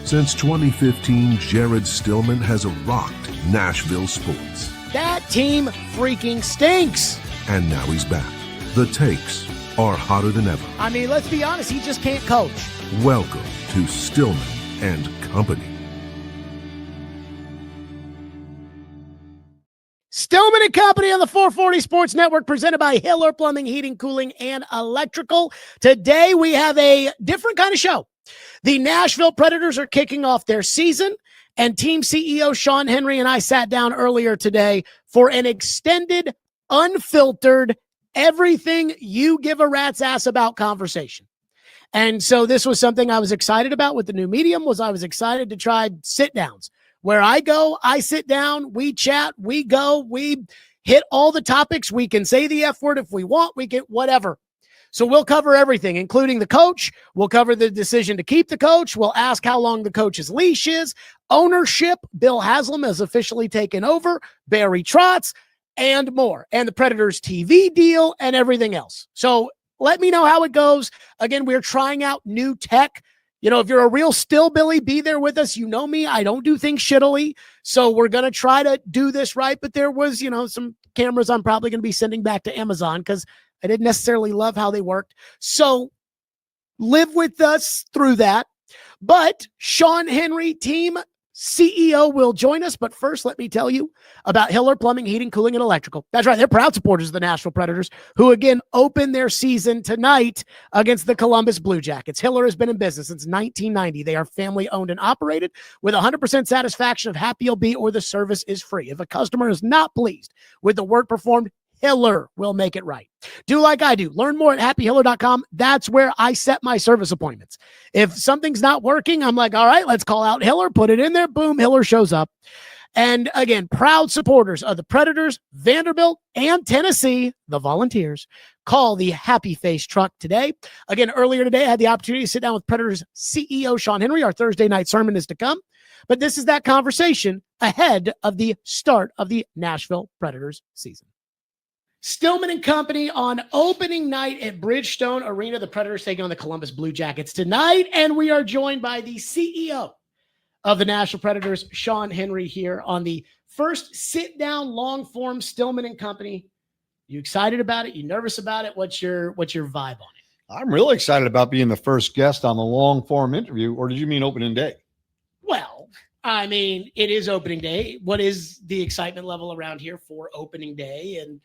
Since 2015, Jared Stillman has rocked Nashville sports. That team freaking stinks. And now he's back. The takes are hotter than ever. I mean, let's be honest, he just can't coach. Welcome to Stillman and Company. Stillman and Company on the 440 Sports Network, presented by Hiller Plumbing, Heating, Cooling, and Electrical. Today we have a different kind of show. The Nashville Predators are kicking off their season, and team CEO Sean Henry and I sat down earlier today for an extended, unfiltered, everything you give a rat's ass about conversation. And so this was something I was excited about with the new medium. I was excited to try sit downs. Where I go, I sit down, we chat, we go, we hit all the topics. We can say the F word if we want, we get whatever. So we'll cover everything, including the coach. We'll cover the decision to keep the coach. We'll ask how long the coach's leash is, ownership. Bill Haslam has officially taken over, Barry Trotz, and more. And the Predators TV deal and everything else. So let me know how it goes. Again, we're trying out new tech. You know, if you're a real Stillbilly, be there with us. You know me. I don't do things shittily. So we're going to try to do this right. But there was, some cameras I'm probably going to be sending back to Amazon because I didn't necessarily love how they worked. So live with us through that. But Sean Henry, team CEO, will join us. But first, let me tell you about Hiller Plumbing, Heating, Cooling, and Electrical. That's right. They're proud supporters of the Nashville Predators, who again open their season tonight against the Columbus Blue Jackets. Hiller has been in business since 1990. They are family owned and operated with 100% satisfaction of happy you'll be, or the service is free. If a customer is not pleased with the work performed, Hiller will make it right. Do like I do. Learn more at happyhiller.com. That's where I set my service appointments. If something's not working, I'm like, all right, let's call out Hiller, put it in there. Boom, Hiller shows up. And again, proud supporters of the Predators, Vanderbilt, and Tennessee, the Volunteers. Call the Happy Face truck today. Again, earlier today, I had the opportunity to sit down with Predators CEO Sean Henry. Our Thursday night sermon is to come. But this is that conversation ahead of the start of the Nashville Predators season. Stillman and Company on opening night at Bridgestone Arena. The Predators taking on the Columbus Blue Jackets tonight. And we are joined by the CEO of the Nashville Predators, Sean Henry, here on the first sit-down long-form Stillman and Company. You excited about it? You nervous about it? What's your vibe on it? I'm really excited about being the first guest on the long-form interview. Or did you mean opening day? Well, I mean, it is opening day. What is the excitement level around here for opening day and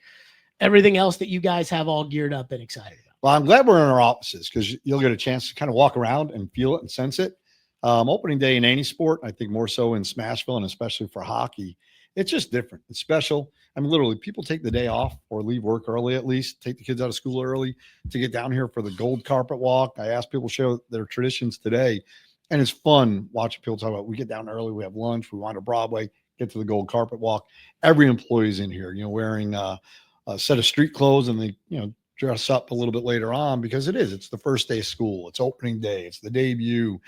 everything else that you guys have all geared up and excited about? Well, I'm glad we're in our offices because you'll get a chance to kind of walk around and feel it and sense it. Opening day in any sport, I think more so in Smashville and especially for hockey, it's just different. It's special. I mean, literally, people take the day off or leave work early, at least take the kids out of school early to get down here for the gold carpet walk. I asked people to show their traditions today, and it's fun watching people talk about, we get down early, we have lunch, we wind up Broadway, get to the gold carpet walk. Every employee's in here, wearing a set of street clothes, and they, dress up a little bit later on because it's the first day of school. It's opening day. It's the debut.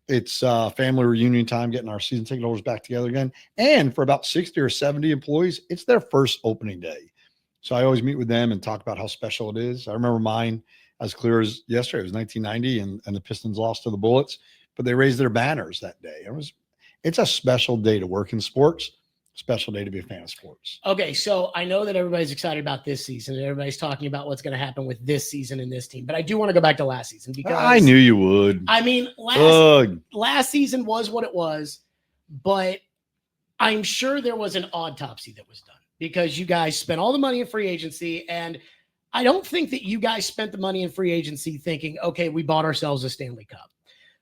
It's family reunion time, getting our season ticket holders back together again. And for about 60 or 70 employees, it's their first opening day. So I always meet with them and talk about how special it is. I remember mine as clear as yesterday. It was 1990 and the Pistons lost to the Bullets, but they raised their banners that day. It's a special day to work in sports. Special day to be a fan of sports. Okay, so I know that everybody's excited about this season and everybody's talking about what's going to happen with this season and this team, but I do want to go back to last season because I knew you would. I mean, last season was what it was, but I'm sure there was an autopsy that was done because you guys spent all the money in free agency, and I don't think that you guys spent the money in free agency thinking, okay, we bought ourselves a Stanley Cup.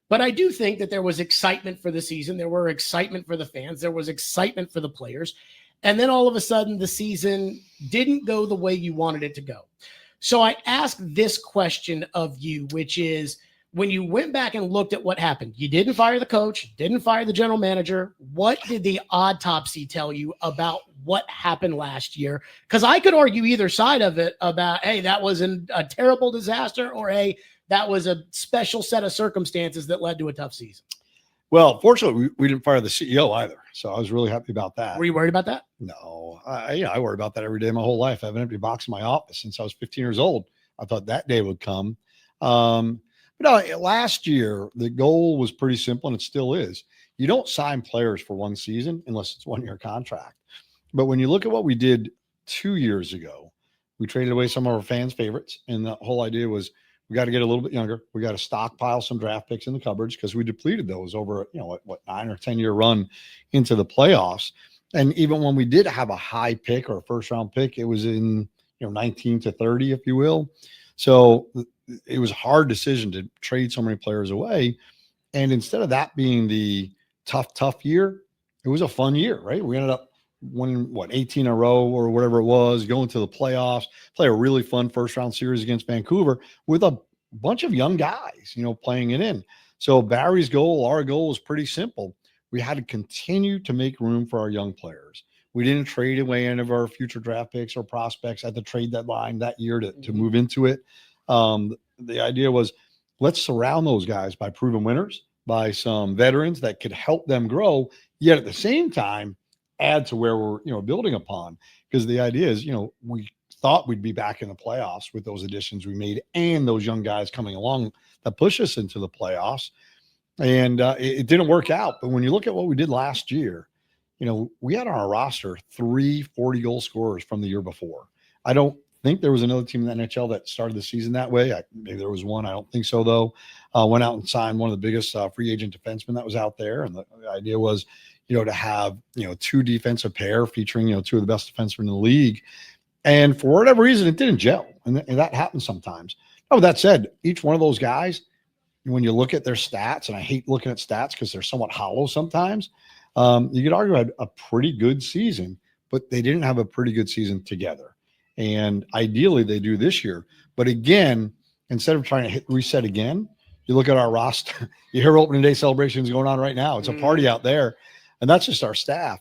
But I do think that there was excitement for the season. There were excitement for the fans. There was excitement for the players. And then all of a sudden, the season didn't go the way you wanted it to go. So I asked this question of you, which is, when you went back and looked at what happened, you didn't fire the coach, didn't fire the general manager. What did the autopsy tell you about what happened last year? Because I could argue either side of it about, hey, that was a terrible disaster, or hey, that was a special set of circumstances that led to a tough season. Well, fortunately, we didn't fire the CEO either. So I was really happy about that. Were you worried about that? No, I worry about that every day of my whole life. I have an empty box in my office since I was 15 years old. I thought that day would come. But last year, the goal was pretty simple, and it still is. You don't sign players for one season unless it's 1 year contract. But when you look at what we did 2 years ago, we traded away some of our fans' favorites. And the whole idea was we got to get a little bit younger. We got to stockpile some draft picks in the cupboards because we depleted those over, what 9 or 10 year run into the playoffs. And even when we did have a high pick or a first round pick, it was in, 19 to 30, if you will. So it was a hard decision to trade so many players away. And instead of that being the tough year, it was a fun year, right? We ended up winning 18 in a row or whatever it was, going to the playoffs, play a really fun first round series against Vancouver with a bunch of young guys, playing it in. So Barry's goal, our goal was pretty simple. We had to continue to make room for our young players. We didn't trade away any of our future draft picks or prospects at the trade deadline that year to move into it. The idea was let's surround those guys by proven winners, by some veterans that could help them grow, yet at the same time, add to where we're, building upon. Because the idea is, we thought we'd be back in the playoffs with those additions we made and those young guys coming along that push us into the playoffs. And it didn't work out. But when you look at what we did last year, we had on our roster 3 40-goal scorers from the year before. I don't think there was another team in the NHL that started the season that way. Maybe there was one. I don't think so, though. Went out and signed one of the biggest free agent defensemen that was out there. And the idea was, to have, 2 defensive pair featuring, 2 of the best defensemen in the league. And for whatever reason, it didn't gel. And that happens sometimes. Oh, that said, each one of those guys, when you look at their stats, and I hate looking at stats because they're somewhat hollow sometimes, you could argue had a pretty good season, but they didn't have a pretty good season together. And ideally they do this year. But again, instead of trying to hit reset again, you look at our roster, you hear opening day celebrations going on right now. It's a party out there. And that's just our staff.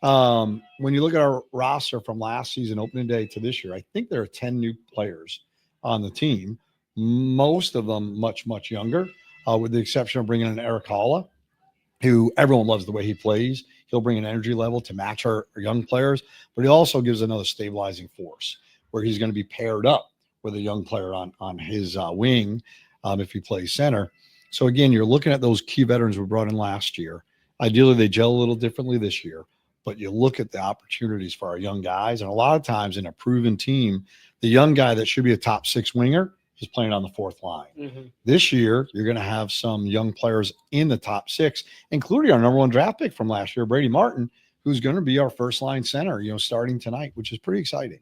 When you look at our roster from last season, opening day to this year, I think there are 10 new players on the team, most of them much, much younger, with the exception of bringing in Eric Halla, who everyone loves the way he plays. He'll bring an energy level to match our young players, but he also gives another stabilizing force where he's going to be paired up with a young player on his wing if he plays center. So again, you're looking at those key veterans we brought in last year. Ideally, they gel a little differently this year, but you look at the opportunities for our young guys. And a lot of times in a proven team, the young guy that should be a top 6 winger is playing on the 4th line. This year, you're going to have some young players in the top 6, including our number 1 draft pick from last year, Brady Martin, who's going to be our first line center, starting tonight, which is pretty exciting.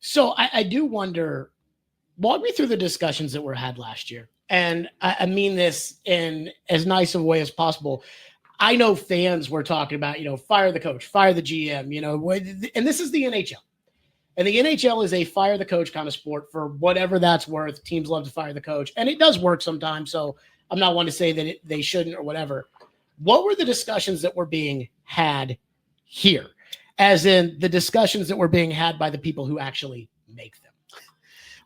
So I do wonder, walk me through the discussions that were had last year. And I mean this in as nice of a way as possible. I know fans were talking about, fire the coach, fire the GM, and this is the NHL. And the NHL is a fire the coach kind of sport for whatever that's worth. Teams love to fire the coach, and it does work sometimes. So I'm not one to say that they shouldn't or whatever. What were the discussions that were being had here? As in the discussions that were being had by the people who actually make them?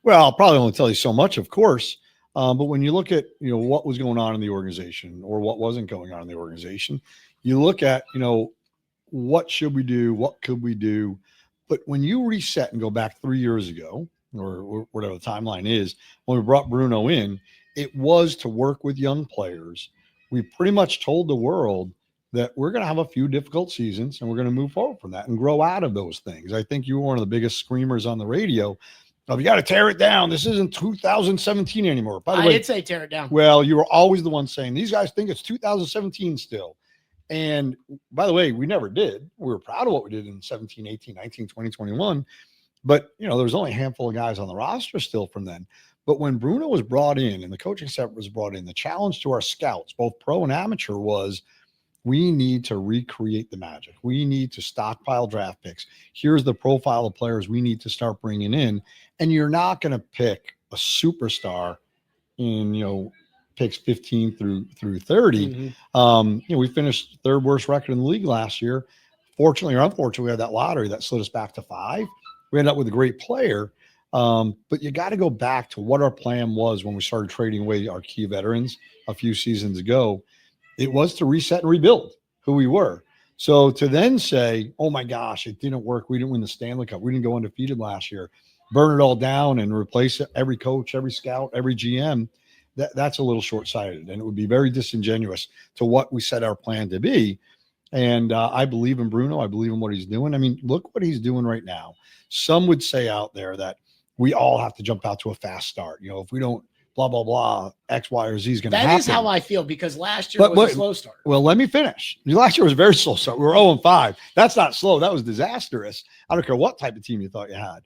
Well, I'll probably only tell you so much, of course. But when you look at, what was going on in the organization or what wasn't going on in the organization, you look at, what should we do? What could we do? But when you reset and go back 3 years ago or whatever the timeline is, when we brought Bruno in, it was to work with young players. We pretty much told the world that we're going to have a few difficult seasons and we're going to move forward from that and grow out of those things. I think you were one of the biggest screamers on the radio. You got to tear it down. This isn't 2017 anymore. By the way, I did say tear it down. Well, you were always the one saying these guys think it's 2017 still. And by the way, we never did. We were proud of what we did in 17, 18, 19, 20, 21. But, there was only a handful of guys on the roster still from then. But when Bruno was brought in and the coaching staff was brought in, the challenge to our scouts, both pro and amateur, was we need to recreate the magic. We need to stockpile draft picks. Here's the profile of players we need to start bringing in. And you're not going to pick a superstar in, picks 15 through 30. We finished 3rd worst record in the league last year. Fortunately or unfortunately, we had that lottery that slid us back to 5. We ended up with a great player. But you got to go back to what our plan was when we started trading away our key veterans a few seasons ago. It was to reset and rebuild who we were. So to then say, oh my gosh, it didn't work. We didn't win the Stanley Cup. We didn't go undefeated last year. Burn it all down and replace every coach, every scout, every GM. that's a little short-sighted, and it would be very disingenuous to what we set our plan to be. And I believe in Bruno. I believe in what he's doing. I mean, look what he's doing right now. Some would say out there that we all have to jump out to a fast start. You know, if we don't, blah, blah, blah, X, Y, or Z is going to happen. That is how I feel, because last year was a slow start. Well, let me finish. Last year was a very slow start. We were 0-5. That's not slow. That was disastrous. I don't care what type of team you thought you had.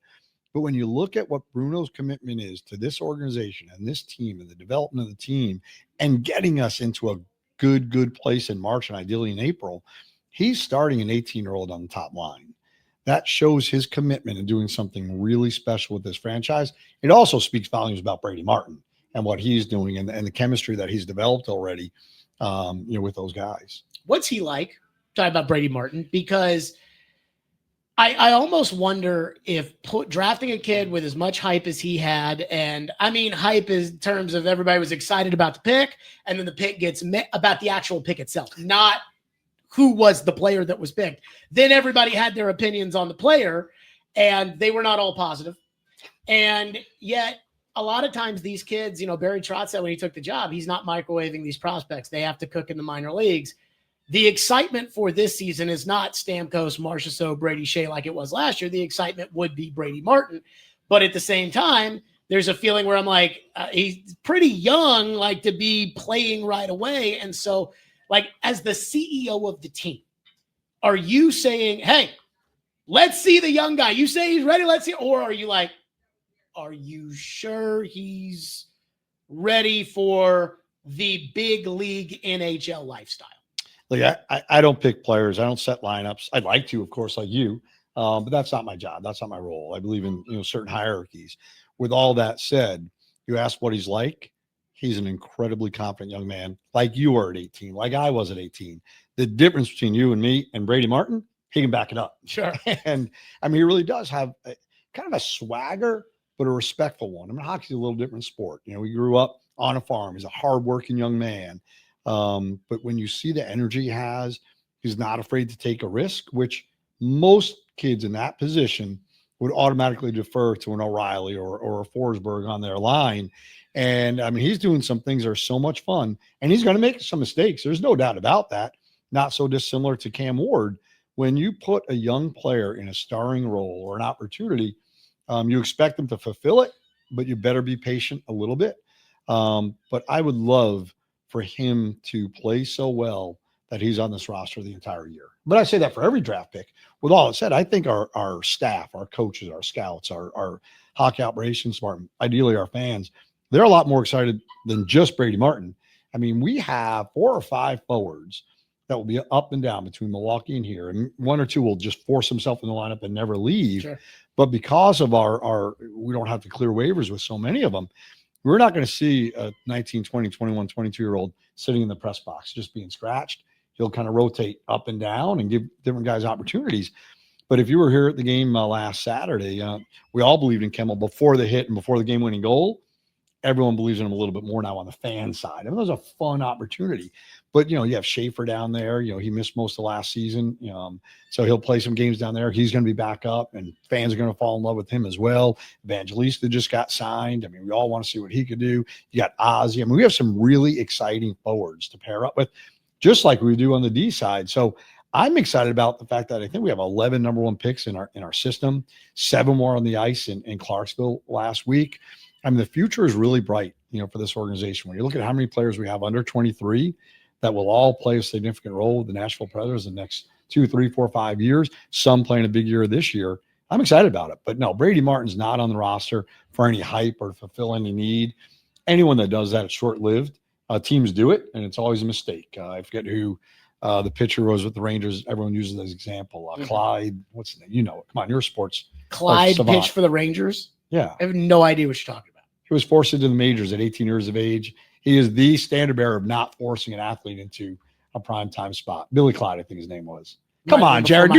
But when you look at what Bruno's commitment is to this organization and this team and the development of the team and getting us into a good place in March and ideally in April, he's starting an 18-year-old on the top line. That shows his commitment and doing something really special with this franchise. It also speaks volumes about Brady Martin and what he's doing and the chemistry that he's developed already, with those guys. What's he like? Talking about Brady Martin, because I almost wonder if drafting a kid with as much hype as he had, and I mean hype is in terms of everybody was excited about the pick, and then the pick gets about the actual pick itself, not who was the player that was picked. Then everybody had their opinions on the player, and they were not all positive. And yet a lot of times these kids, Barry Trotz said when he took the job, he's not microwaving these prospects. They have to cook in the minor leagues. The excitement for this season is not Stamkos, Marchessault, Brady Shea like it was last year. The excitement would be Brady Martin. But at the same time, there's a feeling where I'm like, he's pretty young, like to be playing right away. And so, like, as the CEO of the team, are you saying, hey, let's see the young guy? You say he's ready, let's see. Or are you like, are you sure he's ready for the big league NHL lifestyle? Like I don't pick players. I don't set lineups. I'd like to, of course, like you, but that's not my job. That's not my role. I believe in certain hierarchies. With all that said, you ask what he's like. He's an incredibly confident young man, like you were at 18, like I was at 18. The difference between you and me and Brady Martin, he can back it up. Sure. And I mean, he really does have kind of a swagger, but a respectful one. I mean, hockey's a little different sport. We grew up on a farm. He's a hardworking young man. But when you see the energy he has, he's not afraid to take a risk, which most kids in that position would automatically defer to an O'Reilly or a Forsberg on their line. And I mean, he's doing some things that are so much fun, and he's going to make some mistakes. There's no doubt about that. Not so dissimilar to Cam Ward. When you put a young player in a starring role or an opportunity, you expect them to fulfill it, but you better be patient a little bit. But I would love for him to play so well that he's on this roster the entire year. But I say that for every draft pick. With all that said, I think our staff, our coaches, our scouts, our hockey operations department, ideally our fans, they're a lot more excited than just Brady Martin. I mean, we have 4 or 5 forwards that will be up and down between Milwaukee and here, and 1 or 2 will just force himself in the lineup and never leave. Sure. But because of our we don't have to clear waivers with so many of them, we're not going to see a 19, 20, 21, 22-year-old sitting in the press box just being scratched. He'll kind of rotate up and down and give different guys opportunities. But if you were here at the game last Saturday, we all believed in Kemmel before the hit and before the game-winning goal. Everyone believes in him a little bit more now on the fan side. I mean, that was a fun opportunity. But, you have Schaefer down there. He missed most of last season. So he'll play some games down there. He's going to be back up, and fans are going to fall in love with him as well. Evangelista just got signed. I mean, we all want to see what he could do. You got Ozzy. I mean, we have some really exciting forwards to pair up with, just like we do on the D side. So I'm excited about the fact that I think we have 11 number 1 picks in our system, 7 more on the ice in Clarksville last week. I mean, the future is really bright, for this organization. When you look at how many players we have under 23 that will all play a significant role with the Nashville Predators in the next 2, 3, 4, 5 years, some playing a big year this year, I'm excited about it. But no, Brady Martin's not on the roster for any hype or fulfill any need. Anyone that does that, it's short-lived. Teams do it, and it's always a mistake. I forget who the pitcher was with the Rangers. Everyone uses as example. Clyde, what's the name? Come on, you're a sports. Clyde pitched for the Rangers? Yeah. I have no idea what you're talking about. He was forced into the majors at 18 years of age. He is the standard bearer of not forcing an athlete into a primetime spot. Billy Clyde, I think his name was. Come on, Jared.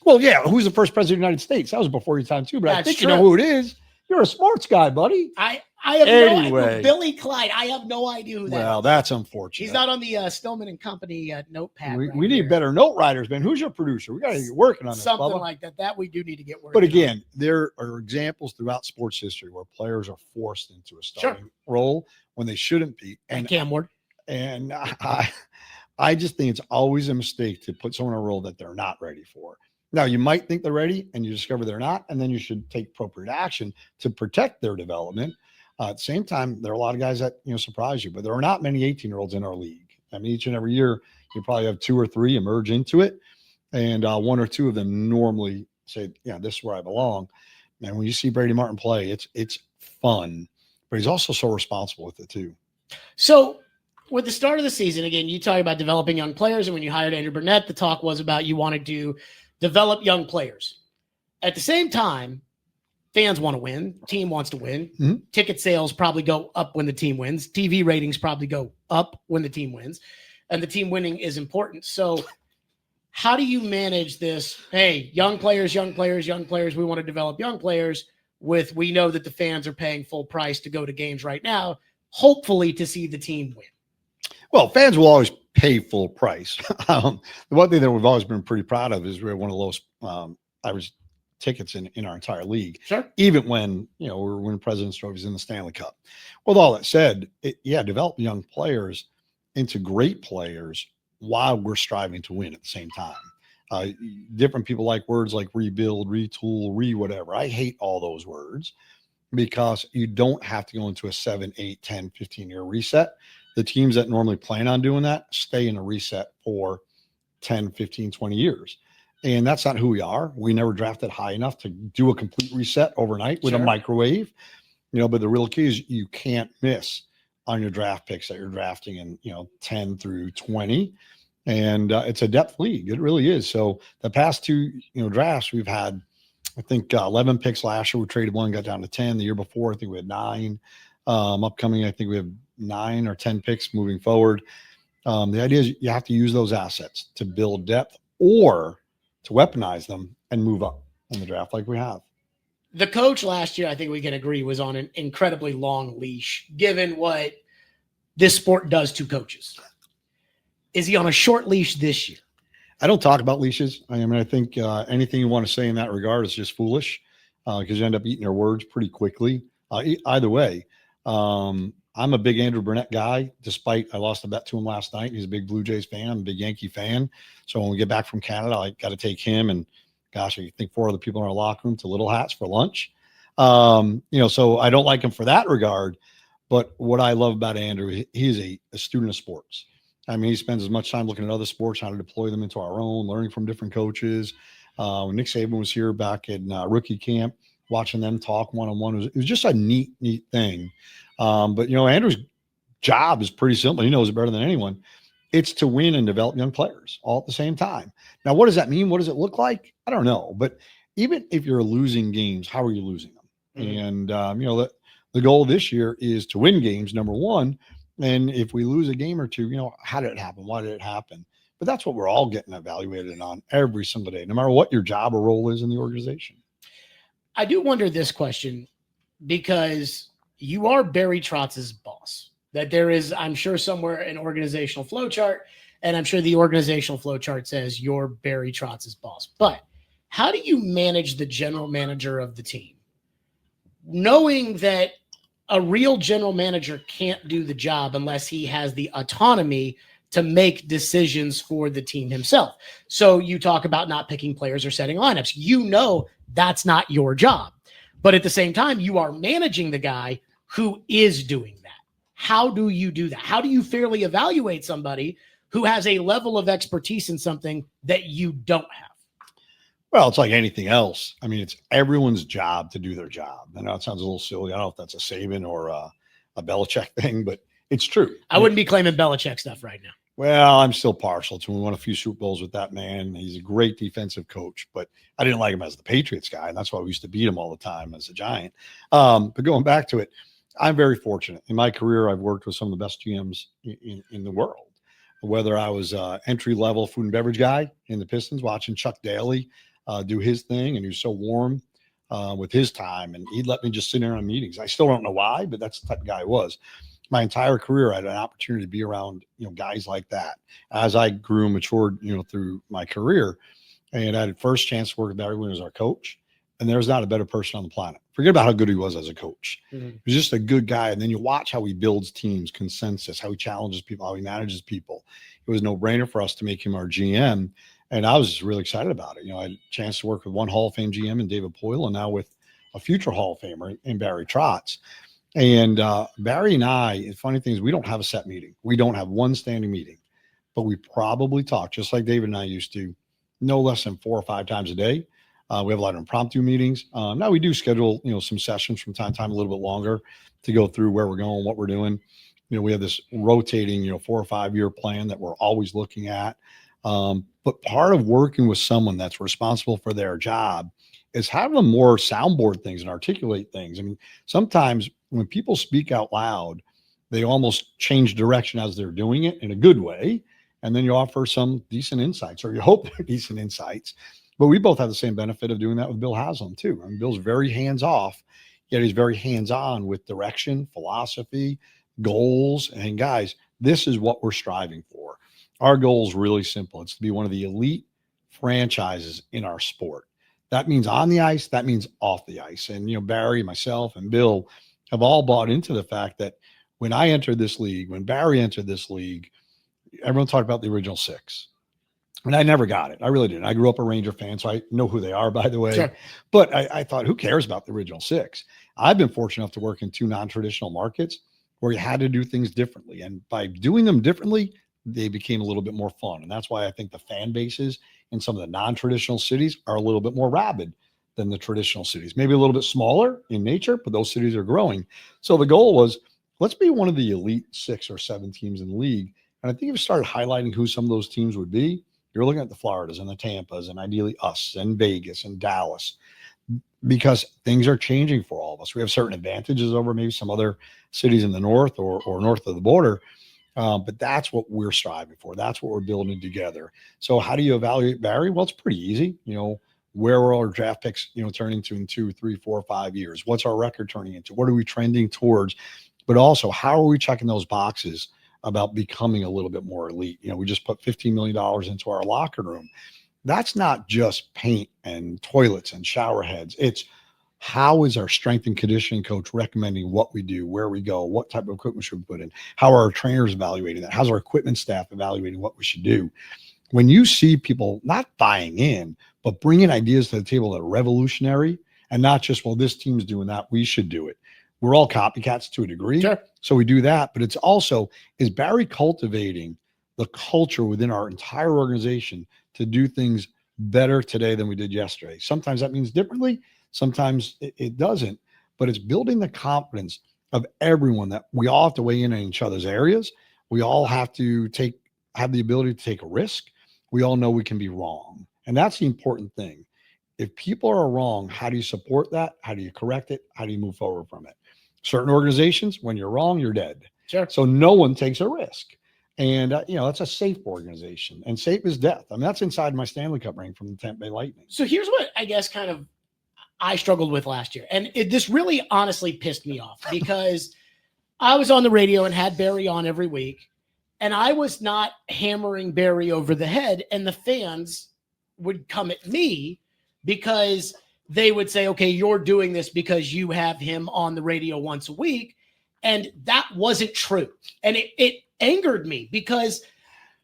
Well, yeah, who's the first president of the United States? That was before your time too, but I think you know who it is. You're a sports guy, buddy. I I have no Anyway. idea. Billy Clyde. I have no idea who that is. Well, that's unfortunate. He's not on the Stillman and Company notepad. We need better note writers, man. Who's your producer? We got to get working on this, something Bubba. like that. That we do need to get working. But again, there are examples throughout sports history where players are forced into a starting role when they shouldn't be. And Cam Ward. And I just think it's always a mistake to put someone in a role that they're not ready for. Now, you might think they're ready and you discover they're not, and then you should take appropriate action to protect their development. At the same time, there are a lot of guys that, surprise you, but there are not many 18-year-olds in our league. I mean, each and every year, you probably have 2 or 3 emerge into it, and 1 or 2 of them normally say, this is where I belong. And when you see Brady Martin play, it's fun, but he's also so responsible with it too. So with the start of the season, again, you talk about developing young players, and when you hired Andrew Burnett, the talk was about you wanted to develop young players. At the same time, fans want to win. Team wants to win. Mm-hmm. Ticket sales probably go up when the team wins. TV ratings probably go up when the team wins. And the team winning is important. So how do you manage this? Hey, young players, we want to develop young players with, we know that the fans are paying full price to go to games right now, hopefully to see the team win. Well, fans will always pay full price. The one thing that we've always been pretty proud of is we're one of the lowest average tickets in our entire league. Sure. Even when, we're winning President's Trophies in the Stanley Cup. With all that said, develop young players into great players while we're striving to win at the same time. Different people like words like rebuild, retool, whatever. I hate all those words because you don't have to go into a 7, 8, 10, 15-year reset. The teams that normally plan on doing that stay in a reset for 10, 15, 20 years. And that's not who we are. We never drafted high enough to do a complete reset overnight with a microwave. But the real key is you can't miss on your draft picks that you're drafting in, 10 through 20. And it's a depth league. It really is. So the past 2, drafts, we've had, I think, 11 picks last year. We traded 1, got down to 10. The year before, I think we had 9. Upcoming, I think we have 9 or 10 picks moving forward. The idea is you have to use those assets to build depth or to weaponize them and move up in the draft like we have. The coach last year, I think we can agree, was on an incredibly long leash, given what this sport does to coaches. Is he on a short leash this year? I don't talk about leashes. I think anything you want to say in that regard is just foolish because you end up eating your words pretty quickly. Either way, I'm a big Andrew Burnett guy, despite I lost a bet to him last night. He's a big Blue Jays fan, a big Yankee fan. So when we get back from Canada, I got to take him and, gosh, I think 4 other people in our locker room to Little Hats for lunch. So I don't like him for that regard. But what I love about Andrew, he is a student of sports. He spends as much time looking at other sports, how to deploy them into our own, learning from different coaches. When Nick Saban was here back in rookie camp, watching them talk one-on-one, it was just a neat thing. But Andrew's job is pretty simple. He knows it better than anyone. It's to win and develop young players all at the same time. Now, what does that mean? What does it look like? I don't know. But even if you're losing games, how are you losing them? Mm-hmm. And, the goal this year is to win games, number one. And if we lose a game or two, how did it happen? Why did it happen? But that's what we're all getting evaluated on every single day, no matter what your job or role is in the organization. I do wonder this question because you are Barry Trotz's boss. That there is, I'm sure, somewhere an organizational flow chart, and I'm sure the organizational flow chart says you're Barry Trotz's boss. But how do you manage the general manager of the team, knowing that a real general manager can't do the job unless he has the autonomy to make decisions for the team himself? So you talk about not picking players or setting lineups. That's not your job. But at the same time, you are managing the guy who is doing that. How do you do that? How do you fairly evaluate somebody who has a level of expertise in something that you don't have? Well, it's like anything else. It's everyone's job to do their job. I know it sounds a little silly. I don't know if that's a Saban or a Belichick thing, but it's true. I wouldn't be claiming Belichick stuff right now. Well, I'm still partial to him. We won a few Super Bowls with that man. He's a great defensive coach, but I didn't like him as the Patriots guy, and that's why we used to beat him all the time as a Giant. But going back to it, I'm very fortunate. In my career, I've worked with some of the best GMs in the world. Whether I was entry-level food and beverage guy in the Pistons, watching Chuck Daly do his thing, and he was so warm with his time, and he'd let me just sit in on meetings. I still don't know why, but that's the type of guy I was. My entire career, I had an opportunity to be around, guys like that. As I grew and matured, through my career, and I had first chance to work with Barry when he was our coach. And there's not a better person on the planet. Forget about how good he was as a coach. Mm-hmm. He was just a good guy. And then you watch how he builds teams, consensus, how he challenges people, how he manages people. It was a no-brainer for us to make him our GM. And I was just really excited about it. I had a chance to work with one Hall of Fame GM in David Poyle, and now with a future Hall of Famer in Barry Trotz. And Barry and I, the funny thing is, we don't have a set meeting. We don't have one standing meeting, but we probably talk just like David and I used to, no less than 4 or 5 times a day. We have a lot of impromptu meetings. Now we do schedule, some sessions from time to time, a little bit longer, to go through where we're going, what we're doing. We have this rotating, 4 or 5 year plan that we're always looking at. But part of working with someone that's responsible for their job is having them more soundboard things and articulate things. I mean, sometimes when people speak out loud, they almost change direction as they're doing it in a good way. And then you offer some decent insights, or you hope they're decent insights. But we both have the same benefit of doing that with Bill Haslam too. I mean, Bill's very hands off, yet he's very hands on with direction, philosophy, goals. And guys, this is what we're striving for. Our goal is really simple. It's to be one of the elite franchises in our sport. That means on the ice. That means off the ice. And, Barry, myself, and Bill have all bought into the fact that when I entered this league, when Barry entered this league, everyone talked about the original 6. And I never got it. I really didn't. I grew up a Ranger fan, so I know who they are, by the way. Sure. But I thought, who cares about the original 6? I've been fortunate enough to work in 2 non-traditional markets where you had to do things differently. And by doing them differently, they became a little bit more fun. And that's why I think the fan bases in some of the non-traditional cities are a little bit more rabid than the traditional cities. Maybe a little bit smaller in nature, but those cities are growing. So the goal was, let's be one of the elite 6 or 7 teams in the league. And I think if you started highlighting who some of those teams would be, you're looking at the Floridas and the Tampas and ideally us and Vegas and Dallas, because things are changing for all of us. We have certain advantages over maybe some other cities in the north or north of the border. But that's what we're striving for. That's what we're building together. So how do you evaluate Barry? Well, it's pretty easy. Where are our draft picks, turning to in 2, 3, 4, 5 years? What's our record turning into? What are we trending towards? But also, how are we checking those boxes about becoming a little bit more elite? We just put $15 million into our locker room. That's not just paint and toilets and shower heads. It's how is our strength and conditioning coach recommending what we do, where we go, what type of equipment should we put in? How are our trainers evaluating that? How's our equipment staff evaluating what we should do? When you see people not buying in, but bringing ideas to the table that are revolutionary and not just, well, this team's doing that, we should do it. We're all copycats to a degree. Sure. So we do that. But it's also, is Barry cultivating the culture within our entire organization to do things better today than we did yesterday? Sometimes that means differently. Sometimes it doesn't. But it's building the confidence of everyone that we all have to weigh in on each other's areas. We all have to have the ability to take a risk. We all know we can be wrong. And that's the important thing. If people are wrong, how do you support that? How do you correct it? How do you move forward from it? Certain organizations, when you're wrong, you're dead. Sure. So no one takes a risk. And, that's a safe organization. And safe is death. I mean, that's inside my Stanley Cup ring from the Tampa Bay Lightning. So here's what I guess kind of I struggled with last year. And this really honestly pissed me off because I was on the radio and had Barry on every week. And I was not hammering Barry over the head. And the fans would come at me because they would say, okay, you're doing this because you have him on the radio once a week. And that wasn't true. And it angered me because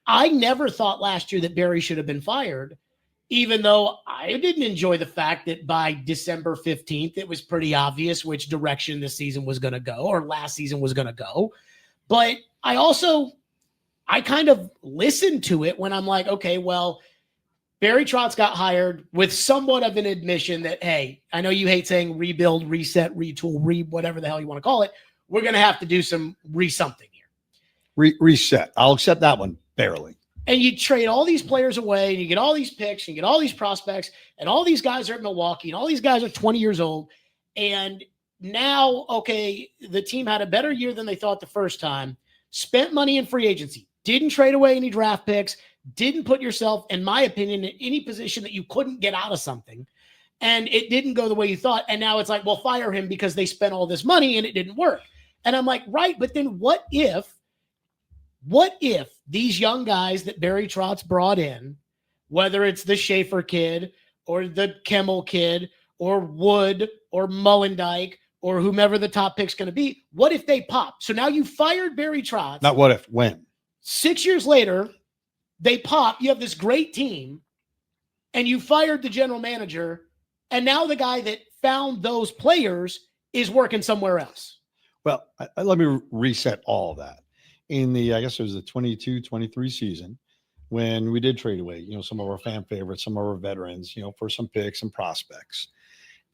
I never thought last year that Barry should have been fired, even though I didn't enjoy the fact that by December 15th, it was pretty obvious which direction this season was going to go or last season was going to go. But I kind of listened to it when I'm like, okay, well, Barry Trotz got hired with somewhat of an admission that, hey, I know you hate saying rebuild, reset, retool, whatever the hell you want to call it. We're going to have to do some something here. Reset. I'll accept that one, barely. And you trade all these players away and you get all these picks and you get all these prospects and all these guys are at Milwaukee and all these guys are 20 years old. And now, okay, the team had a better year than they thought the first time, spent money in free agency, didn't trade away any draft picks, didn't put yourself, in my opinion, in any position that you couldn't get out of something. and it didn't go the way you thought. And now it's like, well, fire him because they spent all this money and it didn't work. And I'm like, right. But then what if these young guys that Barry Trotz brought in, whether it's the Schaefer kid or the Kimmel kid or Wood or Mullendike or whomever the top pick's going to be, what if they pop? So now you fired Barry Trotz. Not what if, when. 6 years later, they pop. You have this great team, and you fired the general manager, and now the guy that found those players is working somewhere else. Well, let me reset all of that. In the, I guess it was the 22-23 season, when we did trade away, some of our fan favorites, some of our veterans, for some picks and prospects.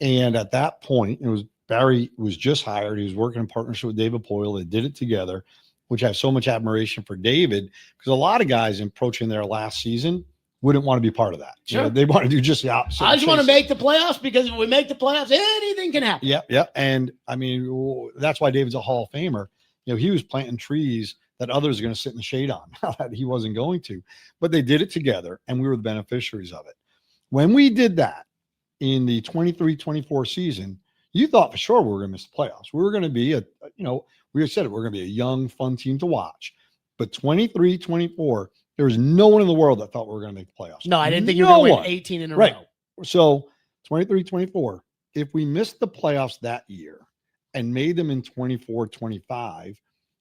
And at that point, Barry was just hired. He was working in partnership with David Poyle. They did it together, which I have so much admiration for David, because a lot of guys approaching their last season wouldn't want to be part of that. Sure. They want to do just the opposite. I just want to make the playoffs, because if we make the playoffs, anything can happen. Yeah. And I mean, that's why David's a Hall of Famer. He was planting trees that others are going to sit in the shade on that he wasn't going to, but they did it together and we were the beneficiaries of it. When we did that in the 23-24 season, you thought for sure we were going to miss the playoffs. We were going to be we said it, we're going to be a young, fun team to watch. But 23-24, there was no one in the world that thought we were going to make the playoffs. No, I didn't think you were going to win 18 in a row. So 23-24, if we missed the playoffs that year and made them in 24-25,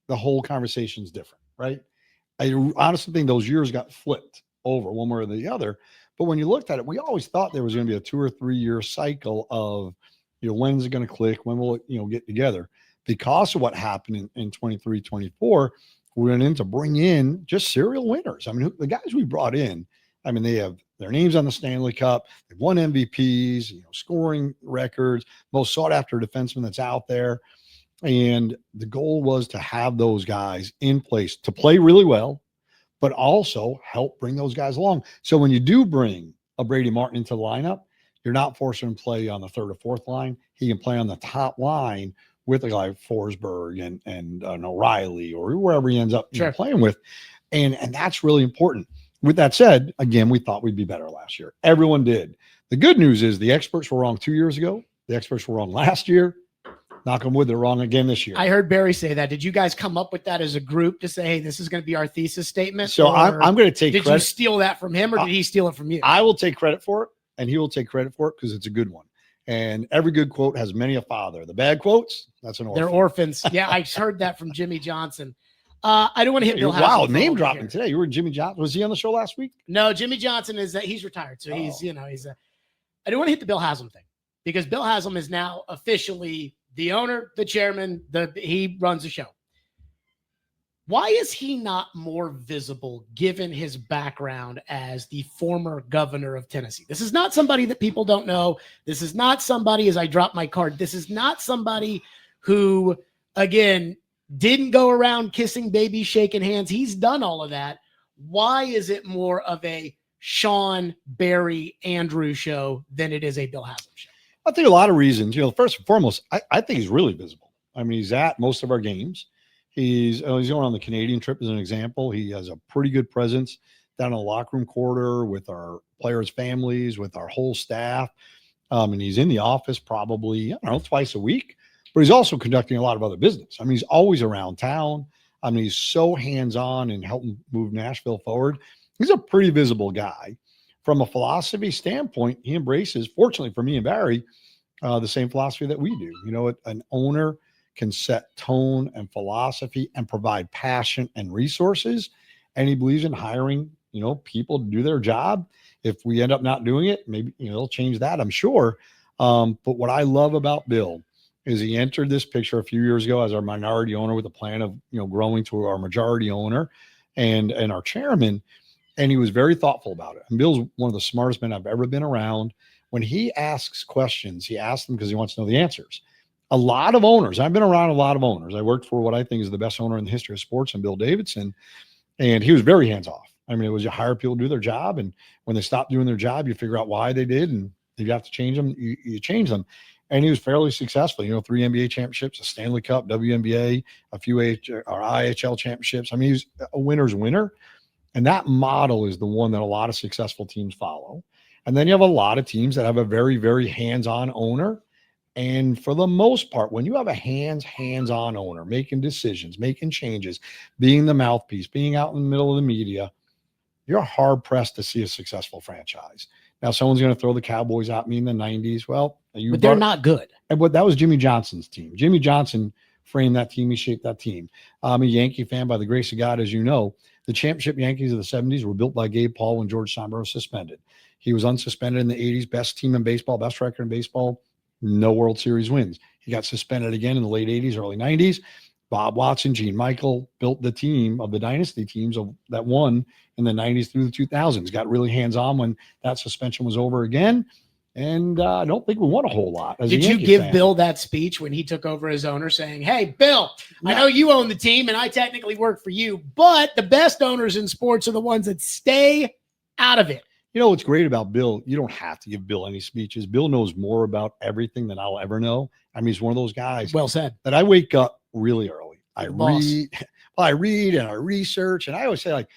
the whole conversation is different, right? I honestly think those years got flipped over one way or the other. But when you looked at it, we always thought there was going to be a 2 or 3 year cycle of, when's it going to click? When will it, get together? Because of what happened in 23-24, we went in to bring in just serial winners. I mean, the guys we brought in, they have their names on the Stanley Cup. They've won MVPs, scoring records, most sought after defenseman that's out there. And the goal was to have those guys in place to play really well, but also help bring those guys along. So when you do bring a Brady Martin into the lineup, you're not forcing him to play on the third or fourth line. He can play on the top line with a guy like Forsberg and O'Reilly or wherever he ends up playing with. And that's really important. With that said, again, we thought we'd be better last year. Everyone did. The good news is the experts were wrong 2 years ago. The experts were wrong last year. Knock on wood, they're wrong again this year. I heard Barry say that. Did you guys come up with that as a group to say, hey, this is going to be our thesis statement? So I'm going to take credit. Did you steal that from him, or did he steal it from you? I will take credit for it, and he will take credit for it because it's a good one. And every good quote has many a father. The bad quotes, that's an orphan. They're orphans. Yeah, I heard that from Jimmy Johnson. I don't want to hit Bill Hassel. Wow, name dropping today. You were Jimmy Johnson. Was he on the show last week? No, Jimmy Johnson he's retired. So he's I don't want to hit the Bill Haslam thing, because Bill Haslam is now officially the owner, the chairman, he runs the show. Why is he not more visible given his background as the former governor of Tennessee? This is not somebody that people don't know. This is not somebody, as I drop my card, this is not somebody who, again, didn't go around kissing babies, shaking hands. He's done all of that. Why is it more of a Sean, Barry, Andrew show than it is a Bill Haslam show? I think a lot of reasons. First and foremost, I think he's really visible. He's at most of our games. He's going on the Canadian trip as an example. He has a pretty good presence down in the locker room corridor with our players' families, with our whole staff. And he's in the office probably, twice a week. But he's also conducting a lot of other business. He's always around town. He's so hands-on and helping move Nashville forward. He's a pretty visible guy. From a philosophy standpoint, he embraces, fortunately for me and Barry, the same philosophy that we do. An owner can set tone and philosophy and provide passion and resources. And he believes in hiring, people to do their job. If we end up not doing it, maybe, he'll change that, I'm sure. But what I love about Bill is he entered this picture a few years ago as our minority owner with a plan of, growing to our majority owner and our chairman. And he was very thoughtful about it. And Bill's one of the smartest men I've ever been around. When he asks questions, he asks them because he wants to know the answers. A lot of owners, I've been around a lot of owners. I worked for what I think is the best owner in the history of sports, and Bill Davidson. And he was very hands-off. It was you hire people to do their job. And when they stop doing their job, you figure out why they did. And if you have to change them, you change them. And he was fairly successful, 3 NBA championships, a Stanley Cup, WNBA, a few IHL championships. He was a winner's winner. And that model is the one that a lot of successful teams follow. And then you have a lot of teams that have a very, very hands-on owner. And for the most part, when you have a hands-on owner making decisions, making changes, being the mouthpiece, being out in the middle of the media, you're hard pressed to see a successful franchise. Now, someone's going to throw the Cowboys at me in the 90s. Well, but they're not good. And that was Jimmy Johnson's team. Jimmy Johnson framed that team. He shaped that team. I'm a Yankee fan by the grace of God, as you know. The championship Yankees of the 70s were built by Gabe Paul when George Steinbrenner was suspended. He was unsuspended in the 80s, best team in baseball, best record in baseball, no World Series wins. He got suspended again in the late 80s, early 90s. Bob Watson, Gene Michael built the team of the dynasty teams that won in the 90s through the 2000s. Got really hands-on when that suspension was over again. And I don't think we won a whole lot. Did you give Bill that speech when he took over as owner saying, hey, Bill, I know you own the team and I technically work for you, but the best owners in sports are the ones that stay out of it? You know what's great about Bill? You don't have to give Bill any speeches. Bill knows more about everything than I'll ever know. I mean, he's one of those guys. Well said. That I wake up really early. I read and I research. And I always say, like,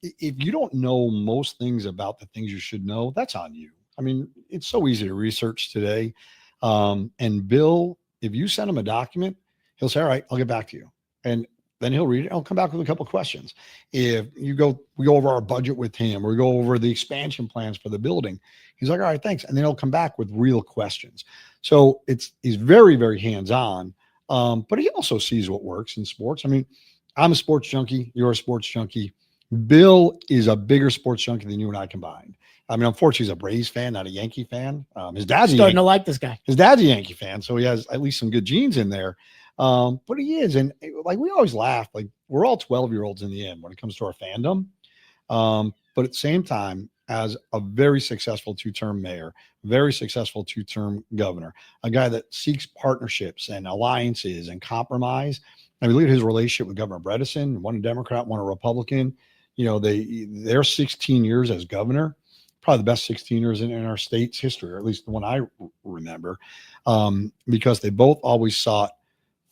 if you don't know most things about the things you should know, that's on you. I mean, it's so easy to research today. And Bill, if you send him a document, he'll say, all right, I'll get back to you. And then he'll read it. I'll come back with a couple of questions. If we go over our budget with him, or we go over the expansion plans for the building, he's like, all right, thanks. And then he'll come back with real questions. So he's very, very hands-on. But he also sees what works in sports. I mean, I'm a sports junkie. You're a sports junkie. Bill is a bigger sports junkie than you and I combined. I mean, unfortunately, he's a Braves fan, not a Yankee fan. His dad's starting to like this guy. His dad's a Yankee fan, so he has at least some good genes in there. But he is, and like we always laugh, like we're all 12-year-olds in the end when it comes to our fandom. But at the same time, as a very successful 2-term mayor, very successful 2-term governor, a guy that seeks partnerships and alliances and compromise. I mean, look at his relationship with Governor Bredesen, one a Democrat, one a Republican. You know, their 16 years as governor, probably the best 16 years in our state's history, or at least the one I remember, because they both always sought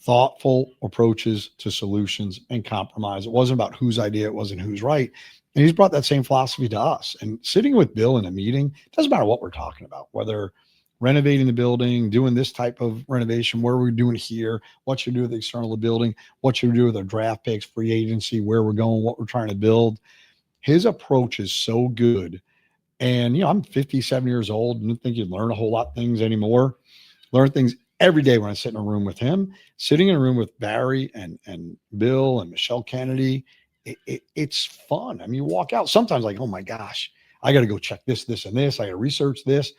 thoughtful approaches to solutions and compromise. It wasn't about whose idea, it wasn't who's right. And he's brought that same philosophy to us. And sitting with Bill in a meeting, it doesn't matter what we're talking about, whether renovating the building, doing this type of renovation, where we're doing here, what should we do with the external of the building, what should we do with our draft picks, free agency, where we're going, what we're trying to build. His approach is so good. And, I'm 57 years old and I don't think you learn a whole lot of things anymore. Learn things every day when I sit in a room with him. Sitting in a room with Barry and Bill and Michelle Kennedy, it's fun. I mean, you walk out sometimes like, oh my gosh, I got to go check this, and this. I got to research this,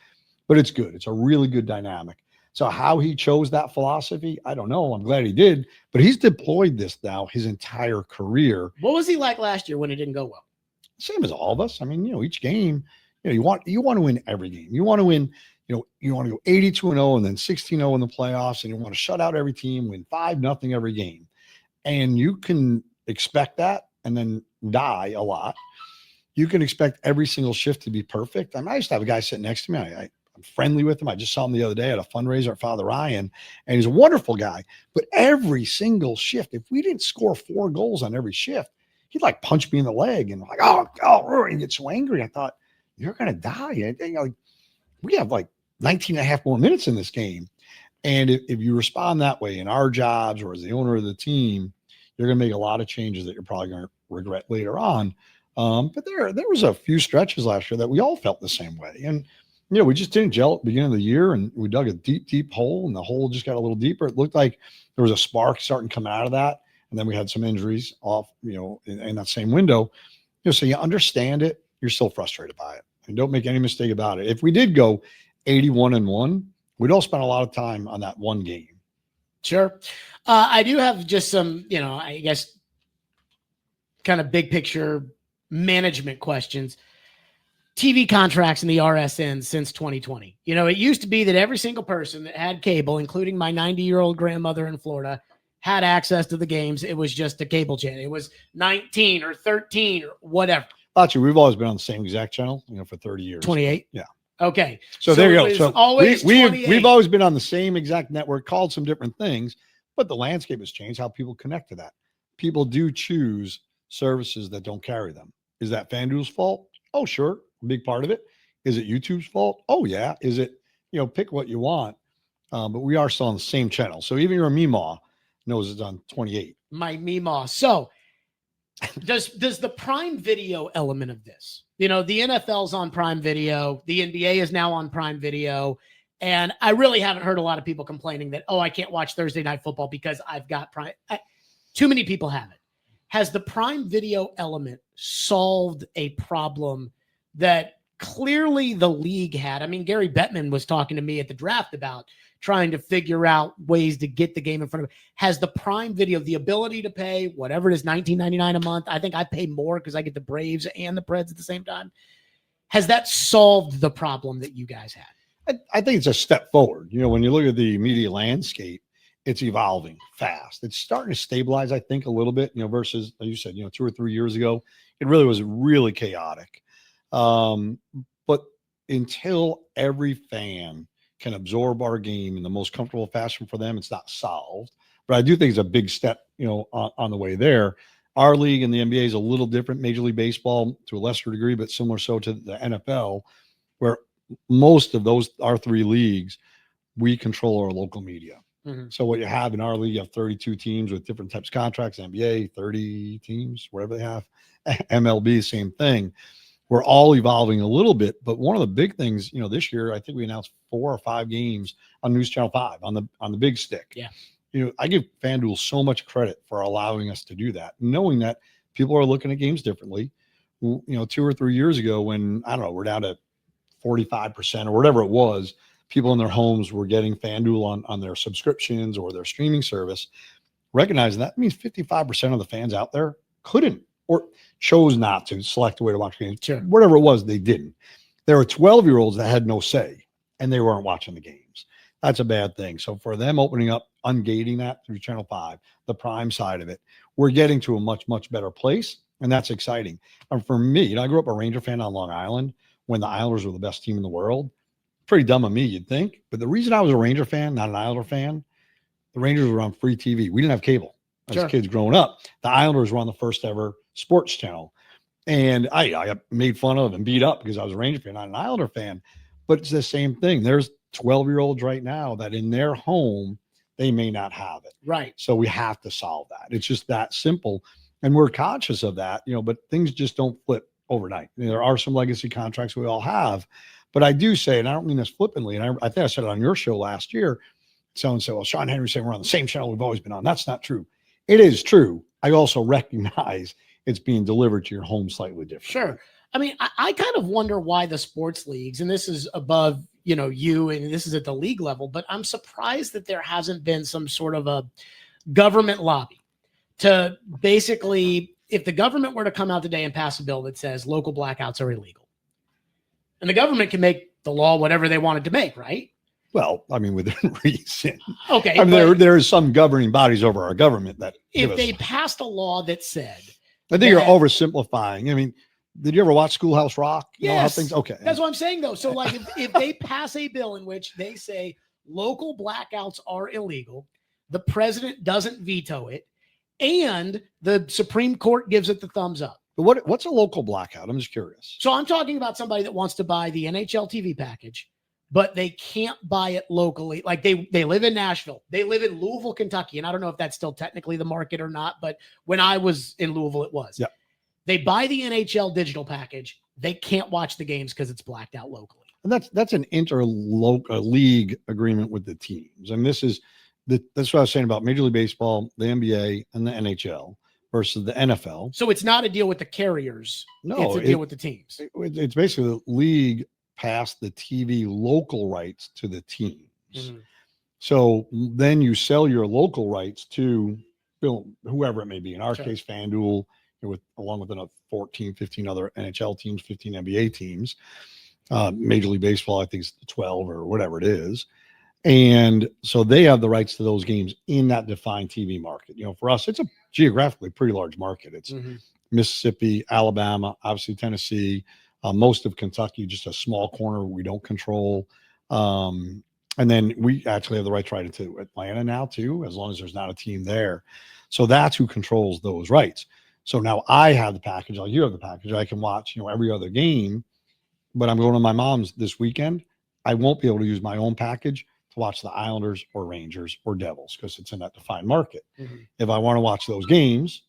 but it's good. It's a really good dynamic. So how he chose that philosophy, I don't know. I'm glad he did, but he's deployed this now his entire career. What was he like last year when it didn't go well? Same as all of us. I mean, each game, you want to win every game. You want to win, you want to go 82-0 and then 16-0 in the playoffs, and you want to shut out every team, win 5-0 every game. And you can expect that and then die a lot. You can expect every single shift to be perfect. I mean, I used to have a guy sitting next to me. I'm friendly with him. I just saw him the other day at a fundraiser at Father Ryan, and he's a wonderful guy. But every single shift, if we didn't score 4 goals on every shift, he'd like punch me in the leg and like, and get so angry. I thought, you're going to die. We have like 19 and a half more minutes in this game. And if you respond that way in our jobs or as the owner of the team, you're going to make a lot of changes that you're probably going to regret later on. But there was a few stretches last year that we all felt the same way. And, we just didn't gel at the beginning of the year, and we dug a deep, deep hole, and the hole just got a little deeper. It looked like there was a spark starting coming out of that. And then we had some injuries off, in that same window. So you understand it. You're still frustrated by it. And don't make any mistake about it. If we did go 81-1, we'd all spend a lot of time on that one game. Sure. I do have just some, I guess, kind of big picture management questions. TV contracts in the RSN since 2020. It used to be that every single person that had cable, including my 90-year-old grandmother in Florida, had access to the games. It was just a cable channel. It was 19 or 13 or whatever. Actually, we've always been on the same exact channel, for 30 years. 28? Yeah. Okay. So there you go. So always we've always been on the same exact network, called some different things, but the landscape has changed how people connect to that. People do choose services that don't carry them. Is that FanDuel's fault? Oh, sure. A big part of it. Is it YouTube's fault? Oh yeah. Is it, pick what you want. But we are still on the same channel. So even your Meemaw knows it's on 28. My Meemaw. So does the Prime Video element of this, the NFL's on Prime Video, the NBA is now on Prime Video. And I really haven't heard a lot of people complaining that, I can't watch Thursday Night Football because I've got Prime. Too many people have it. Has the Prime Video element solved a problem that clearly the league had? I mean, Gary Bettman was talking to me at the draft about trying to figure out ways to get the game in front of it. Has the Prime Video the ability to pay whatever it is, $19.99 a month? I think I pay more because I get the Braves and the Preds at the same time. Has that solved the problem that you guys had? I think it's a step forward. When you look at the media landscape, it's evolving fast. It's starting to stabilize, I think, a little bit, versus, as you said, 2 or 3 years ago, it really was really chaotic. But until every fan can absorb our game in the most comfortable fashion for them, it's not solved. But I do think it's a big step, on the way there. Our league and the NBA is a little different. Major League Baseball to a lesser degree, but similar so to the NFL, where most of our 3 leagues, we control our local media. Mm-hmm. So what you have in our league, you have 32 teams with different types of contracts. NBA, 30 teams, whatever they have. MLB, same thing. We're all evolving a little bit, but one of the big things, this year, I think we announced 4 or 5 games on News Channel 5 on the big stick. Yeah. I give FanDuel so much credit for allowing us to do that, knowing that people are looking at games differently. 2 or 3 years ago, when I don't know, we're down to 45% or whatever it was, people in their homes were getting FanDuel on their subscriptions or their streaming service. Recognizing that means 55% of the fans out there couldn't or chose not to select a way to watch games. Sure. Whatever it was, they didn't. There were 12-year-olds that had no say, and they weren't watching the games. That's a bad thing. So for them opening up, ungating that through Channel 5, the Prime side of it, we're getting to a much, much better place, and that's exciting. And for me, I grew up a Ranger fan on Long Island when the Islanders were the best team in the world. Pretty dumb of me, you'd think. But the reason I was a Ranger fan, not an Islander fan, the Rangers were on free TV. We didn't have cable as kids growing up. The Islanders were on the first ever sports channel. And I got made fun of and beat up because I was a Ranger fan, not an Islander fan. But it's the same thing. There's 12-year-olds right now that in their home, they may not have it. Right. So we have to solve that. It's just that simple. And we're conscious of that, but things just don't flip overnight. There are some legacy contracts we all have. But I do say, and I don't mean this flippantly, and I think I said it on your show last year, someone said, well, Sean Henry said we're on the same channel we've always been on. That's not true. It is true. I also recognize it's being delivered to your home slightly different. Sure. I mean, I kind of wonder why the sports leagues, and this is above, you, and this is at the league level, but I'm surprised that there hasn't been some sort of a government lobby to basically, if the government were to come out today and pass a bill that says local blackouts are illegal, and the government can make the law whatever they wanted to make, right? Well, I mean, within reason. Okay. I mean, there is some governing bodies over our government that if they passed a law that said, I think you're oversimplifying. I mean, did you ever watch Schoolhouse Rock? Yes. Okay. That's what I'm saying, though. So, like, if they pass a bill in which they say local blackouts are illegal, the president doesn't veto it, and the Supreme Court gives it the thumbs up. But what's a local blackout? I'm just curious. So I'm talking about somebody that wants to buy the NHL TV package, but they can't buy it locally. Like they live in Nashville. They live in Louisville, Kentucky. And I don't know if that's still technically the market or not, but when I was in Louisville, it was. Yeah. They buy the NHL digital package. They can't watch the games because it's blacked out locally. And that's an league agreement with the teams. And that's what I was saying about Major League Baseball, the NBA, and the NHL versus the NFL. So it's not a deal with the carriers. No, it's a deal with the teams. It's basically the league passed the TV local rights to the teams. Mm-hmm. So then you sell your local rights to whoever it may be. In our case, FanDuel, along with another 14, 15 other NHL teams, 15 NBA teams. Major League Baseball, I think it's 12 or whatever it is. And so they have the rights to those games in that defined TV market. For us, it's a geographically pretty large market. It's Mississippi, Alabama, obviously Tennessee, most of Kentucky, just a small corner we don't control. And then we actually have the right to Atlanta now too, as long as there's not a team there. So that's who controls those rights. So now I have the package, like you have the package. I can watch, every other game, but I'm going to my mom's this weekend. I won't be able to use my own package to watch the Islanders or Rangers or Devils because it's in that defined market. Mm-hmm. If I want to watch those games,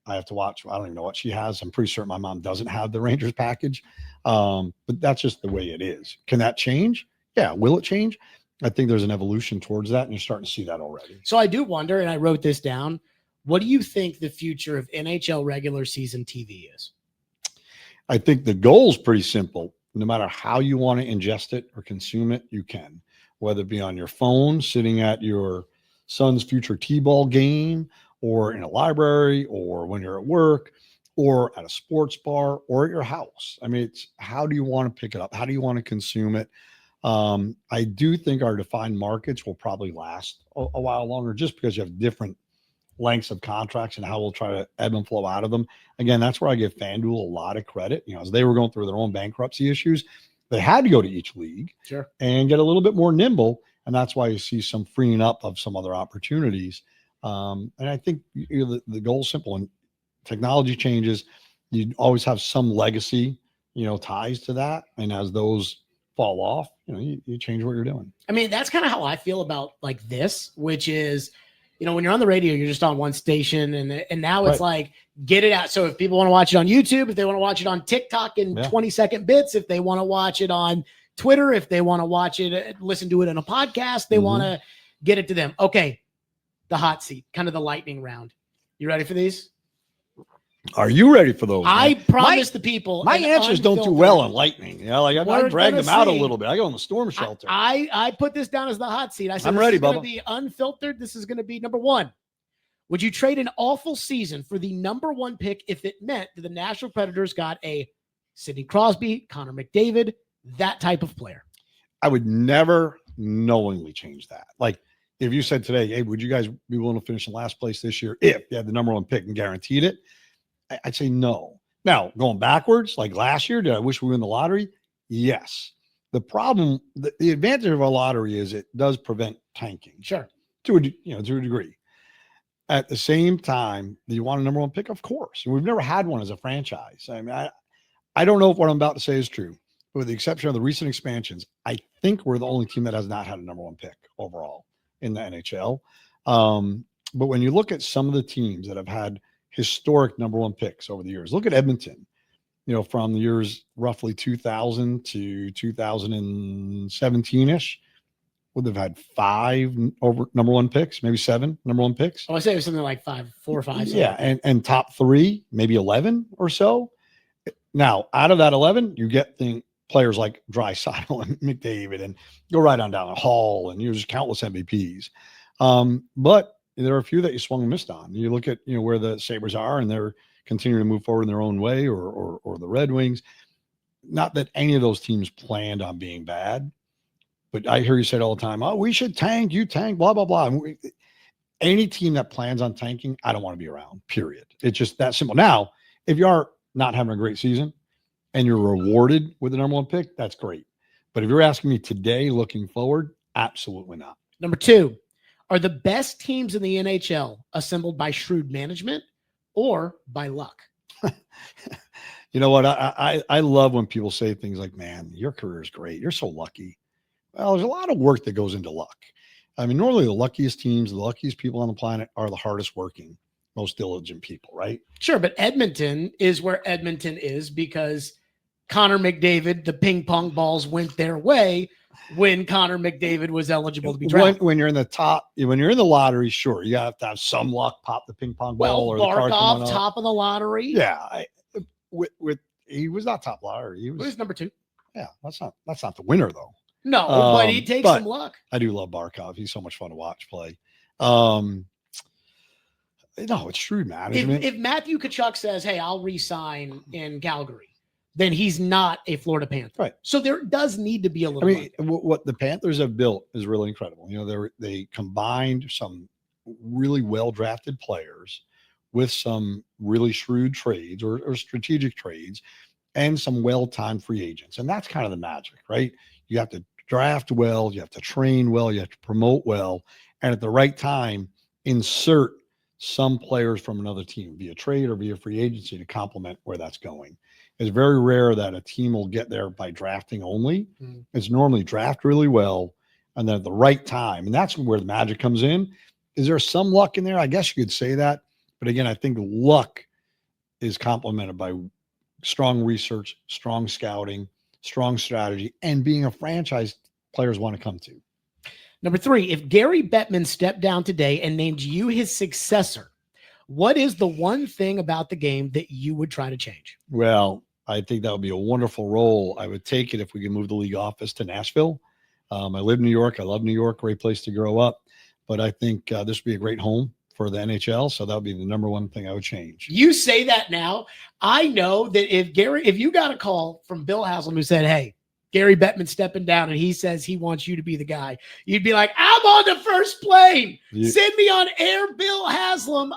I have to watch. I don't even know what she has. I'm pretty certain my mom doesn't have the Rangers package, but that's just the way it is. Can that change? Yeah. Will it change? I think there's an evolution towards that, and you're starting to see that already. So I do wonder, and I wrote this down. What do you think the future of NHL regular season TV is? I think the goal is pretty simple. No matter how you want to ingest it or consume it, you can, whether it be on your phone, sitting at your son's future T-ball game, or in a library, or when you're at work, or at a sports bar, or at your house. I mean, it's how do you want to pick it up? How do you want to consume it? I do think our defined markets will probably last a while longer just because you have different lengths of contracts and how we'll try to ebb and flow out of them. Again, that's where I give FanDuel a lot of credit. You know, as they were going through their own bankruptcy issues, they had to go to each league and get a little bit more nimble. And that's why you see some freeing up of some other opportunities. And I think the goal is simple. And technology changes, you always have some legacy, ties to that. And as those fall off, you change what you're doing. I mean, that's kind of how I feel about like this, which is, when you're on the radio, you're just on one station, and now it's like, get it out. So if people want to watch it on YouTube, if they want to watch it on TikTok in 20-second bits, if they want to watch it on Twitter, if they want to watch it, listen to it in a podcast, they want to get it to them. Okay. The hot seat, kind of the lightning round. You ready for these? Are you ready for those? I promise the people. My answers don't do well on lightning. I drag them out a little bit. I go in the storm shelter. I put this down as the hot seat. I said, I'm ready, Bubba. This is going to be unfiltered. This is going to be number one. Would you trade an awful season for the number one pick if it meant that the Nashville Predators got a Sidney Crosby, Connor McDavid, that type of player? I would never knowingly change that. Like if you said today, hey, would you guys be willing to finish in last place this year if you had the number one pick and guaranteed it? I'd say no. Now, going backwards, like last year, did I wish we were in the lottery? Yes. The problem, the advantage of our lottery is it does prevent tanking. Sure. To a degree. At the same time, do you want a number one pick? Of course. And we've never had one as a franchise. I mean, I don't know if what I'm about to say is true, but with the exception of the recent expansions, I think we're the only team that has not had a number one pick overall in the NHL. But when you look at some of the teams that have had historic number one picks over the years. Look at Edmonton, from the years roughly 2000 to 2017-ish. Would have had 5 over number one picks, maybe 7 number one picks. Oh, I say it was something like 4 or 5. Yeah, and top 3, maybe 11 or so. Now, out of that 11, you get players like Draisaitl and McDavid, and go right on down Hall, and there's countless MVPs. But there are a few that you swung and missed on. You look at where the Sabres are, and they're continuing to move forward in their own way, or the Red Wings. Not that any of those teams planned on being bad, but I hear you say it all the time. Oh, we should tank. You tank. Blah blah blah. Any team that plans on tanking, I don't want to be around. Period. It's just that simple. Now, if you are not having a great season and you're rewarded with the number one pick, that's great. But if you're asking me today, looking forward, absolutely not. Number 2. Are the best teams in the NHL assembled by shrewd management or by luck? You know what? I love when people say things like, man, your career is great. You're so lucky. Well, there's a lot of work that goes into luck. I mean, normally the luckiest teams, the luckiest people on the planet are the hardest working, most diligent people, right? Sure, but Edmonton is where Edmonton is because Connor McDavid, the ping pong balls went their way when Connor McDavid was eligible to be drafted. When you're in the top, when you're in the lottery, sure, you have to have some luck, pop the ping pong ball, or the card Barkov, top of the lottery. Yeah, he was not top lottery. He was number 2. Yeah, that's not the winner though. No, but he takes some luck. I do love Barkov. He's so much fun to watch play. No, it's shrewd management. If Matthew Tkachuk says, "Hey, I'll re-sign in Calgary," then he's not a Florida Panther. Right. So there does need to be a little. I mean, what the Panthers have built is really incredible. They combined some really well drafted players with some really shrewd trades or strategic trades, and some well timed free agents, and that's kind of the magic, right? You have to draft well, you have to train well, you have to promote well, and at the right time, insert some players from another team via trade or via free agency to complement where that's going. It's very rare that a team will get there by drafting only. It's normally draft really well and then at the right time. And that's where the magic comes in. Is there some luck in there? I guess you could say that. But again, I think luck is complemented by strong research, strong scouting, strong strategy, and being a franchise players want to come to. Number 3, if Gary Bettman stepped down today and named you his successor, what is the one thing about the game that you would try to change? Well, I think that would be a wonderful role. I would take it if we could move the league office to Nashville. I live in New York. I love New York. Great place to grow up. But I think this would be a great home for the NHL. So that would be the number one thing I would change. You say that now. I know that if you got a call from Bill Haslam who said, hey, Gary Bettman stepping down and he says he wants you to be the guy, you'd be like, I'm on the first plane. Send me on air, Bill Haslam,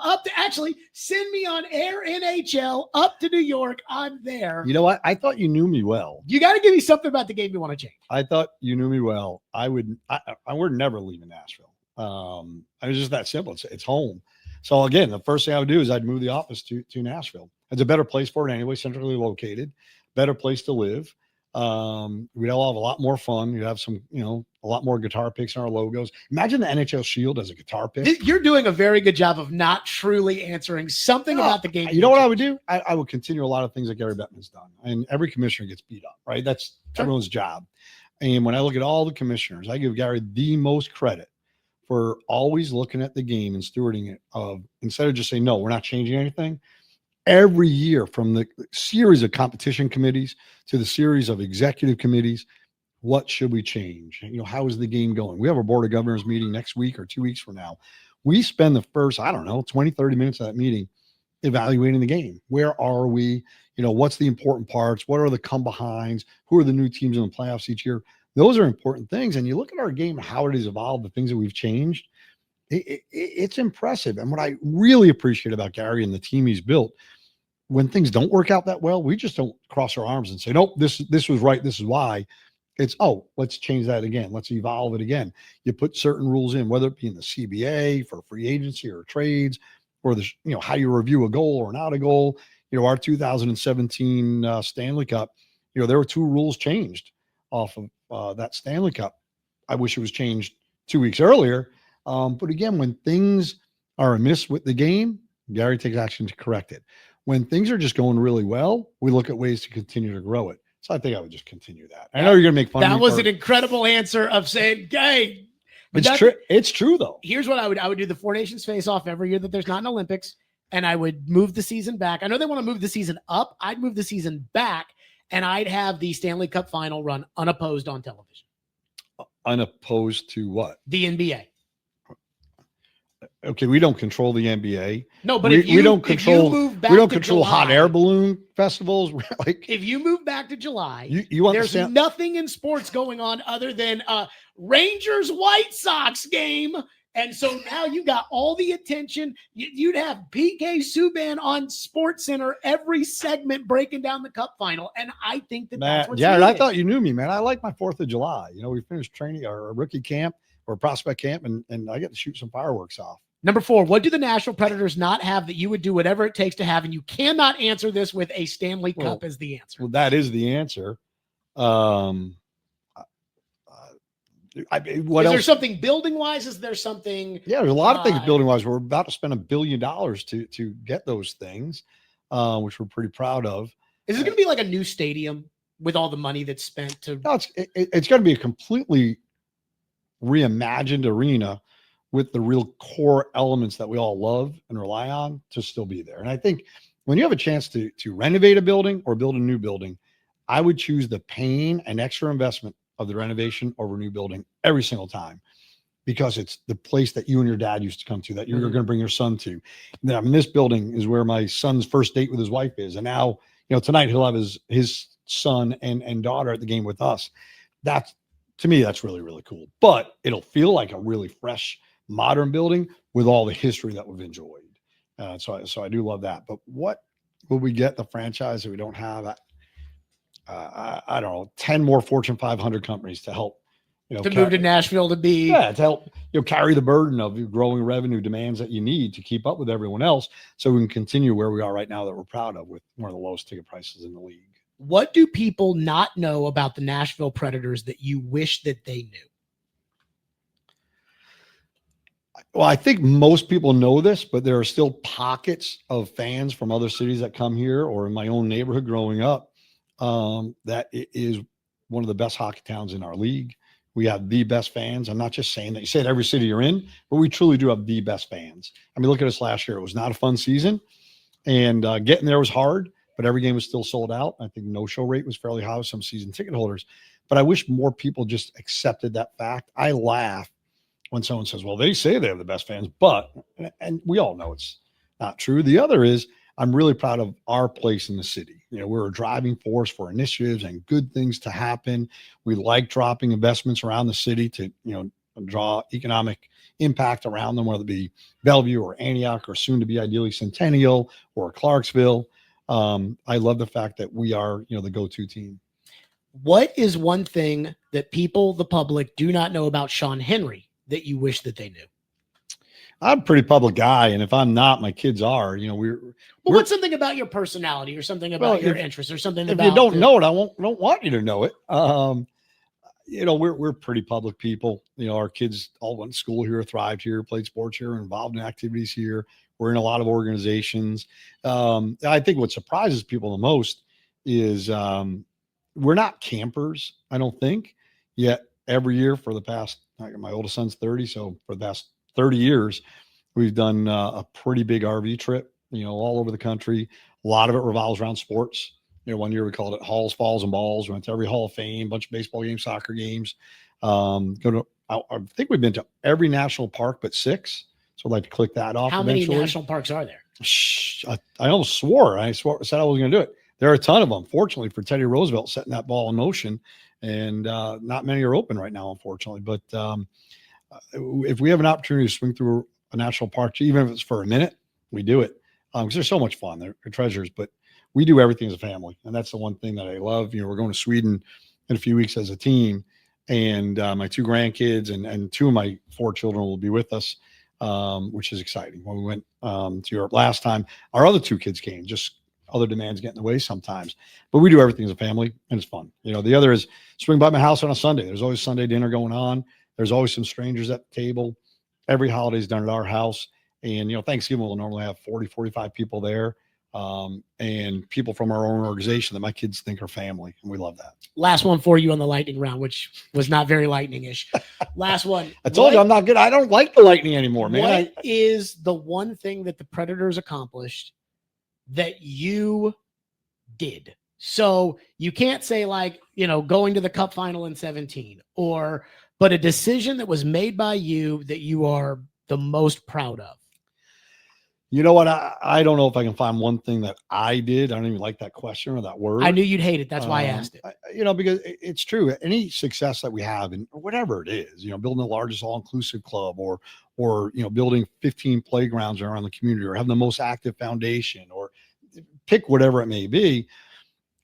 send me on air NHL up to New York. I'm there. You know what? I thought you knew me well. You got to give me something about the game you want to change. I thought you knew me well. We're never leaving Nashville. I was just that simple. It's home. So again, the first thing I would do is I'd move the office to Nashville. It's a better place for it anyway, centrally located, better place to live. We'd all have a lot more fun. You'd have some, a lot more guitar picks in our logos. Imagine the NHL Shield as a guitar pick. You're doing a very good job of not truly answering something about the game. You know what I would do? I would continue a lot of things that Gary Bettman's done. And every commissioner gets beat up, right? That's everyone's job. And when I look at all the commissioners, I give Gary the most credit for always looking at the game and stewarding it instead of just saying, no, we're not changing anything. Every year, from the series of competition committees to the series of executive committees, what should we change? How is the game going? We have a board of governors meeting next week or 2 weeks from now. We spend the first, 20, 30 minutes of that meeting evaluating the game. Where are we? What's the important parts? What are the come behinds? Who are the new teams in the playoffs each year? Those are important things. And you look at our game and how it has evolved, the things that we've changed. It's impressive. And what I really appreciate about Gary and the team he's built, when things don't work out that well, we just don't cross our arms and say, nope, this was right. This is why. It's, let's change that again. Let's evolve it again. You put certain rules in, whether it be in the CBA for free agency or trades, or the, how you review a goal or not a goal. Our 2017 Stanley Cup, there were 2 rules changed off of that Stanley Cup. I wish it was changed 2 weeks earlier. But again, when things are amiss with the game, Gary takes action to correct it. When things are just going really well, we look at ways to continue to grow it. So I think I would just continue that. I know you're going to make fun of me. That was an incredible answer of saying, hey. It's true. It's true, though. Here's what I would do the 4 Nations face-off every year that there's not an Olympics, and I would move the season back. I know they want to move the season up. I'd move the season back, and I'd have the Stanley Cup final run unopposed on television. Unopposed to what? The NBA. Okay, we don't control the NBA. No, but we don't control. We don't control July, hot air balloon festivals. Like, if you move back to July, you there's nothing in sports going on other than a Rangers White Sox game, and so now you got all the attention. You'd have PK Subban on SportsCenter every segment breaking down the Cup final, and I think that's what's Jared, needed. I thought you knew me, man. I like my 4th of July. We finished training our rookie camp or prospect camp, and I get to shoot some fireworks off. Number 4, what do the Nashville Predators not have that you would do whatever it takes to have? And you cannot answer this with a Stanley Cup as the answer. Well, that is the answer. What is else? There something building wise? Is there something? Yeah, there's a lot of things building wise. We're about to spend $1 billion to get those things, which we're pretty proud of. Is it going to be like a new stadium with all the money that's spent to? No, it's going to be a completely reimagined arena with the real core elements that we all love and rely on to still be there. And I think when you have a chance to renovate a building or build a new building, I would choose the pain and extra investment of the renovation over new building every single time, because it's the place that you and your dad used to come to, that you're going to bring your son to. I mean, this building is where my son's first date with his wife is. And now, tonight he'll have his son and daughter at the game with us. To me, that's really, really cool. But it'll feel like a really fresh, modern building with all the history that we've enjoyed. So I do love that. But what will we get the franchise that we don't have? I don't know, 10 more Fortune 500 companies to help, move to Nashville to help, carry the burden of your growing revenue demands that you need to keep up with everyone else, so we can continue where we are right now that we're proud of, with one of the lowest ticket prices in the league. What do people not know about the Nashville Predators that you wish that they knew? Well, I think most people know this, but there are still pockets of fans from other cities that come here, or in my own neighborhood growing up, that it is one of the best hockey towns in our league. We have the best fans. I'm not just saying that. You say it every city you're in, but we truly do have the best fans. I mean, look at us last year. It was not a fun season, and getting there was hard, but every game was still sold out. I think no-show rate was fairly high with some season ticket holders. But I wish more people just accepted that fact. I laugh when someone says, well, they say they have the best fans, but, and we all know it's not true. The other is, I'm really proud of our place in the city. You know, we're a driving force for initiatives and good things to happen. We like dropping investments around the city to, you know, draw economic impact around them, whether it be Bellevue or Antioch or soon to be ideally Centennial or Clarksville. I love the fact that we are, you know, the go-to team. What is one thing that people, the public, do not know about Sean Henry that you wish that they knew? I'm a pretty public guy, and if I'm not, my kids are. You know, we're what's something about your personality or something about your interests or something if about you don't know it, I don't want you to know it. You know, we're pretty public people. You know, our kids all went to school here, thrived here, played sports here, involved in activities here. We're in a lot of organizations. I think what surprises people the most is we're not campers, I don't think. Yet every year for the past, my oldest son's 30, so for the past 30 years, we've done a pretty big RV trip, you know, all over the country. A lot of it revolves around sports. You know, one year we called it Halls, Falls, and Balls. We went to every Hall of Fame, bunch of baseball games, soccer games. I think we've been to every national park but 6. So I'd like to click that off. How many national parks are there? I almost swore. Said I was going to do it. There are a ton of them. Fortunately for Teddy Roosevelt setting that ball in motion, and not many are open right now, unfortunately. But if we have an opportunity to swing through a national park, even if it's for a minute, we do it because they're so much fun. They're treasures. But we do everything as a family, and that's the one thing that I love. You know, we're going to Sweden in a few weeks as a team, and my 2 grandkids and 2 of my 4 children will be with us, which is exciting. When we went to Europe last time, our other 2 kids came. Just other demands get in the way sometimes, but we do everything as a family, and it's fun. You know, the other is swing by my house on a Sunday. There's always Sunday dinner going on. There's always some strangers at the table. Every holiday's done at our house. And, you know, Thanksgiving will normally have 40, 45 people there. And people from our own organization that my kids think are family. And we love that. Last one for you on the lightning round, which was not very lightning-ish. Last one. I told you I'm not good. I don't like the lightning anymore, man. What is the one thing that the Predators accomplished that you did? So you can't say like, you know, going to the Cup final in 17 but a decision that was made by you that you are the most proud of. You know what? I don't know if I can find one thing that I did. I don't even like that question or that word. I knew you'd hate it. That's why I asked it. You know, because it's true. Any success that we have, and whatever it is, you know, building the largest all-inclusive club, or you know, building 15 playgrounds around the community, or having the most active foundation, or pick whatever it may be.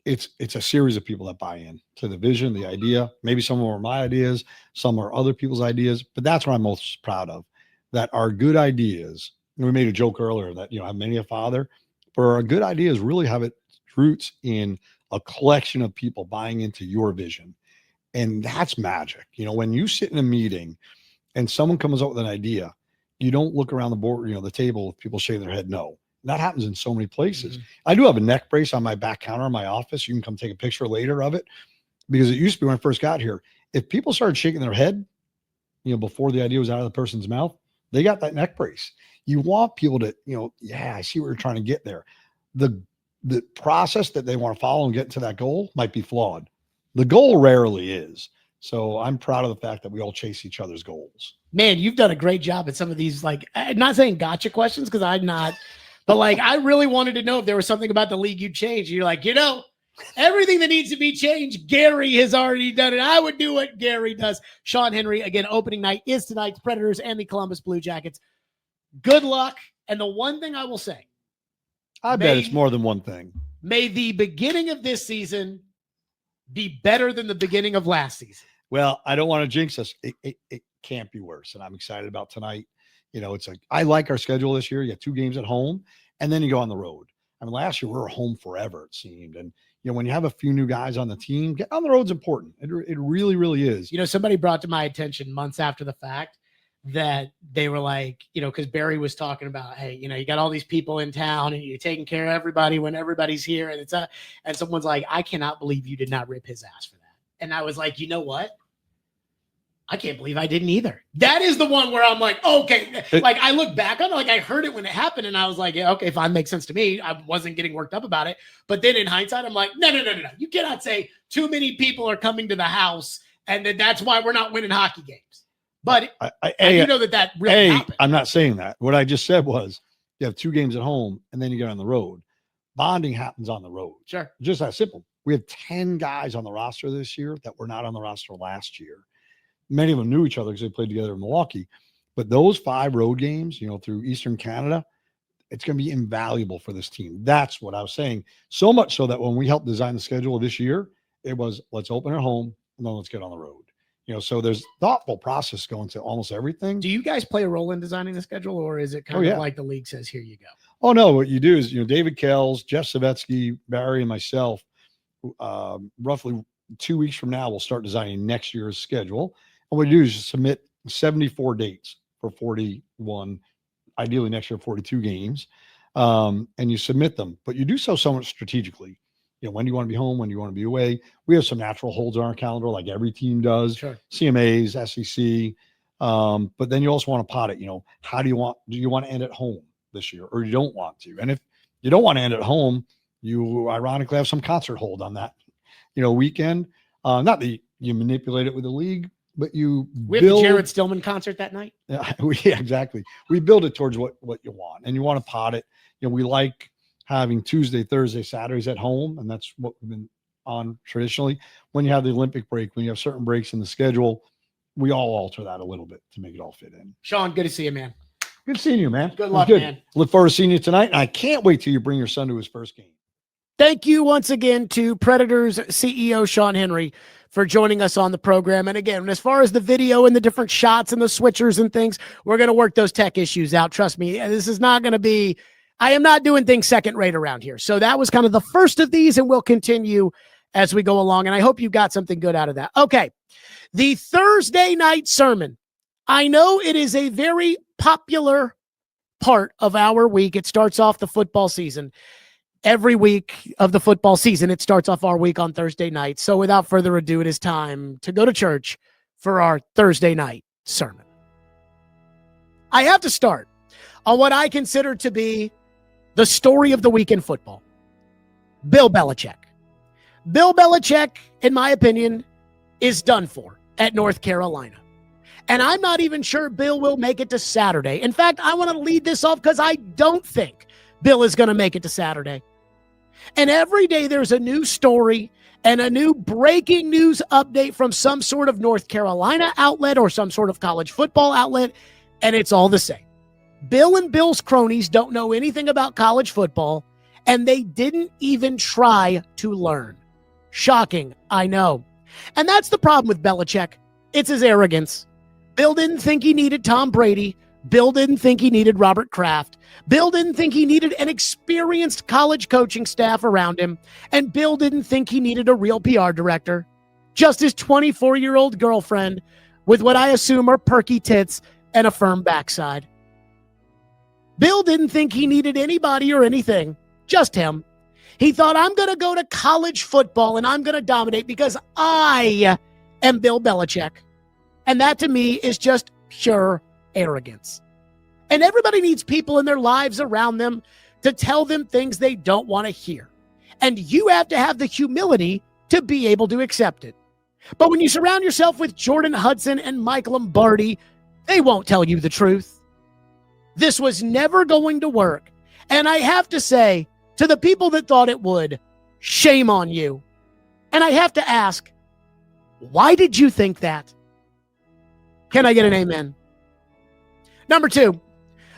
It's a series of people that buy in to the vision, the idea. Maybe some of them are my ideas, some are other people's ideas, but that's what I'm most proud of. That our good ideas. We made a joke earlier that, you know, have many a father, but our good ideas really have its roots in a collection of people buying into your vision. And that's magic. You know, when you sit in a meeting and someone comes up with an idea, you don't look around the board, you know, the table with people shaking their head no. That happens in so many places. I do have a neck brace on my back counter in my office. You can come take a picture later of it, because it used to be when I first got here, if people started shaking their head, you know, before the idea was out of the person's mouth, they got that neck brace. You want people to, you know, yeah, I see what you're trying to get there. The process that they want to follow and get to that goal might be flawed. The goal rarely is. So I'm proud of the fact that we all chase each other's goals. Man, you've done a great job at some of these, like, I'm not saying gotcha questions, because I'm not, but like, I really wanted to know if there was something about the league you'd change. You're like, you know, everything that needs to be changed, Gary has already done it. I would do what Gary does. Sean Henry, again, opening night is tonight. The Predators and the Columbus Blue Jackets. Good luck. And the one thing I will say, I bet it's more than one thing. May the beginning of this season be better than the beginning of last season. Well, I don't want to jinx us. It can't be worse. And I'm excited about tonight. You know, it's like, I like our schedule this year. You got 2 games at home, and then you go on the road. I mean, last year we were home forever, it seemed. And, when you have a few new guys on the team, getting on the road's important. It really, really is. Somebody brought to my attention months after the fact that they were like, because Barry was talking about, hey, you got all these people in town and you're taking care of everybody when everybody's here. And and someone's like, I cannot believe you did not rip his ass for that. And I was like, you know what? I can't believe I didn't either. That is the one where I'm like, okay. Like I look back on it, like I heard it when it happened and I was like, yeah, okay, fine, makes sense to me. I wasn't getting worked up about it. But then in hindsight, I'm like, no. You cannot say too many people are coming to the house and that's why we're not winning hockey games. But you know that really happened. I'm not saying that. What I just said was you have 2 games at home and then you get on the road. Bonding happens on the road. Sure. Just that simple. We have 10 guys on the roster this year that were not on the roster last year. Many of them knew each other because they played together in Milwaukee. But those 5 road games, through Eastern Canada, it's going to be invaluable for this team. That's what I was saying. So much so that when we helped design the schedule this year, it was let's open at home and then let's get on the road. So there's thoughtful process going to almost everything. Do you guys play a role in designing the schedule, or is it kind of like the league says, here you go? Oh, no. What you do is, David Kells, Jeff Savetsky, Barry, and myself, roughly 2 weeks from now, we'll start designing next year's schedule. And what we do is just submit 74 dates for 41, ideally next year, 42 games. And you submit them, but you do so somewhat strategically. When do you want to be home? When do you want to be away? We have some natural holds on our calendar, like every team does. Sure. CMAs, SEC. But then you also want to pot it. How do you want to end at home this year, or you don't want to? And if you don't want to end at home, you ironically have some concert hold on that, weekend. Not that you manipulate it with the league, but we have the Jared Stillman concert that night. Yeah, exactly. We build it towards what you want, and you want to pot it. We like having Tuesday, Thursday, Saturdays at home, and that's what we've been on traditionally. When you have the Olympic break, when you have certain breaks in the schedule, we all alter that a little bit to make it all fit in. Sean, good to see you, man. Good seeing you, man. Good luck, man. Look forward to seeing you tonight, and I can't wait till you bring your son to his first game. Thank you once again to Predators CEO Sean Henry for joining us on the program. And again, as far as the video and the different shots and the switchers and things, we're going to work those tech issues out. Trust me, this is not going to be, I am not doing things second rate around here. So that was kind of the first of these, and we'll continue as we go along. And I hope you got something good out of that. Okay. The Thursday night sermon. I know it is a very popular part of our week. It starts off the football season. Every week of the football season, it starts off our week on Thursday night. So without further ado, it is time to go to church for our Thursday night sermon. I have to start on what I consider to be the story of the week in football. Bill Belichick. Bill Belichick, in my opinion, is done for at North Carolina. And I'm not even sure Bill will make it to Saturday. In fact, I want to lead this off because I don't think Bill is going to make it to Saturday. And every day there's a new story and a new breaking news update from some sort of North Carolina outlet or some sort of college football outlet, and it's all the same. Bill and Bill's cronies don't know anything about college football, and they didn't even try to learn. Shocking, I know. And that's the problem with Belichick. It's his arrogance. Bill didn't think he needed Tom Brady. Bill didn't think he needed Robert Kraft. Bill didn't think he needed an experienced college coaching staff around him. And Bill didn't think he needed a real PR director. Just his 24-year-old girlfriend with what I assume are perky tits and a firm backside. Bill didn't think he needed anybody or anything, just him. He thought, I'm going to go to college football and I'm going to dominate because I am Bill Belichick. And that to me is just pure arrogance. And everybody needs people in their lives around them to tell them things they don't want to hear. And you have to have the humility to be able to accept it. But when you surround yourself with Jordan Hudson and Mike Lombardi, they won't tell you the truth. This was never going to work. And I have to say, to the people that thought it would, shame on you. And I have to ask, why did you think that? Can I get an amen? Number 2,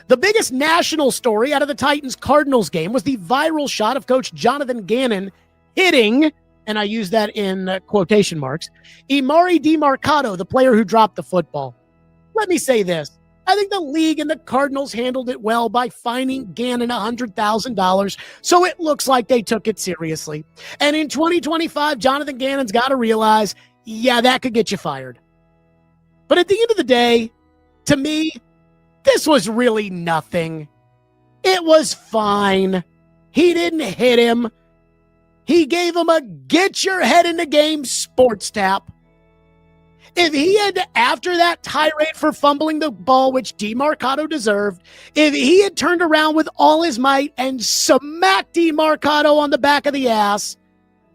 the biggest national story out of the Titans-Cardinals game was the viral shot of Coach Jonathan Gannon hitting, and I use that in quotation marks, Emari DeMarcado, the player who dropped the football. Let me say this. I think the league and the Cardinals handled it well by fining Gannon $100,000, so it looks like they took it seriously. And in 2025, Jonathan Gannon's got to realize, yeah, that could get you fired. But at the end of the day, to me, this was really nothing. It was fine. He didn't hit him. He gave him a get your head in the game sports tap. If he had, after that tirade for fumbling the ball, which DeMarcado deserved, if he had turned around with all his might and smacked DeMarcado on the back of the ass,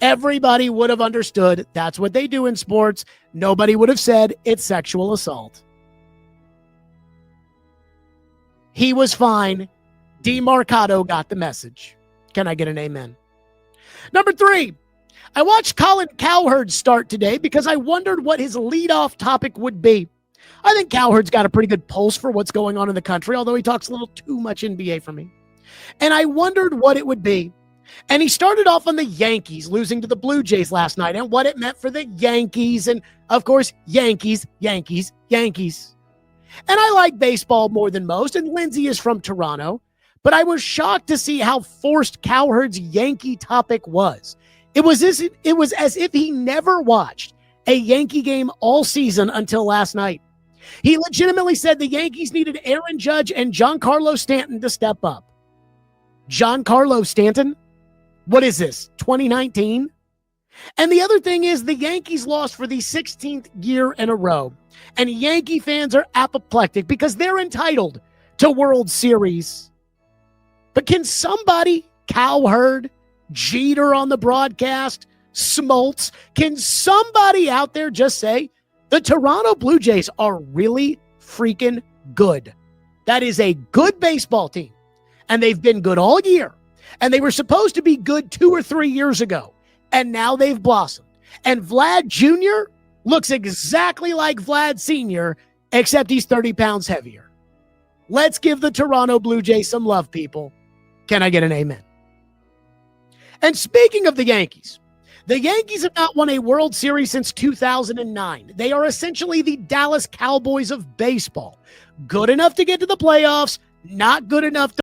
everybody would have understood that's what they do in sports. Nobody would have said it's sexual assault. He was fine. DeMarcado got the message. Can I get an amen? Number 3. I watched Colin Cowherd start today because I wondered what his leadoff topic would be. I think Cowherd's got a pretty good pulse for what's going on in the country, although he talks a little too much NBA for me. And I wondered what it would be. And he started off on the Yankees losing to the Blue Jays last night and what it meant for the Yankees. And, of course, Yankees, Yankees, Yankees. And I like baseball more than most, and Lindsay is from Toronto. But I was shocked to see how forced Cowherd's Yankee topic was. It was as if he never watched a Yankee game all season until last night. He legitimately said the Yankees needed Aaron Judge and Giancarlo Stanton to step up. Giancarlo Stanton? What is this, 2019? And the other thing is the Yankees lost for the 16th year in a row. And Yankee fans are apoplectic because they're entitled to World Series. But can somebody, Cowherd, Jeter on the broadcast, Smoltz, can somebody out there just say the Toronto Blue Jays are really freaking good? That is a good baseball team, and they've been good all year, and they were supposed to be good 2 or 3 years ago, and now they've blossomed. And Vlad Jr. looks exactly like Vlad Sr., except he's 30 pounds heavier. Let's give the Toronto Blue Jays some love, people. Can I get an amen? And speaking of the Yankees have not won a World Series since 2009. They are essentially the Dallas Cowboys of baseball. Good enough to get to the playoffs, not good enough to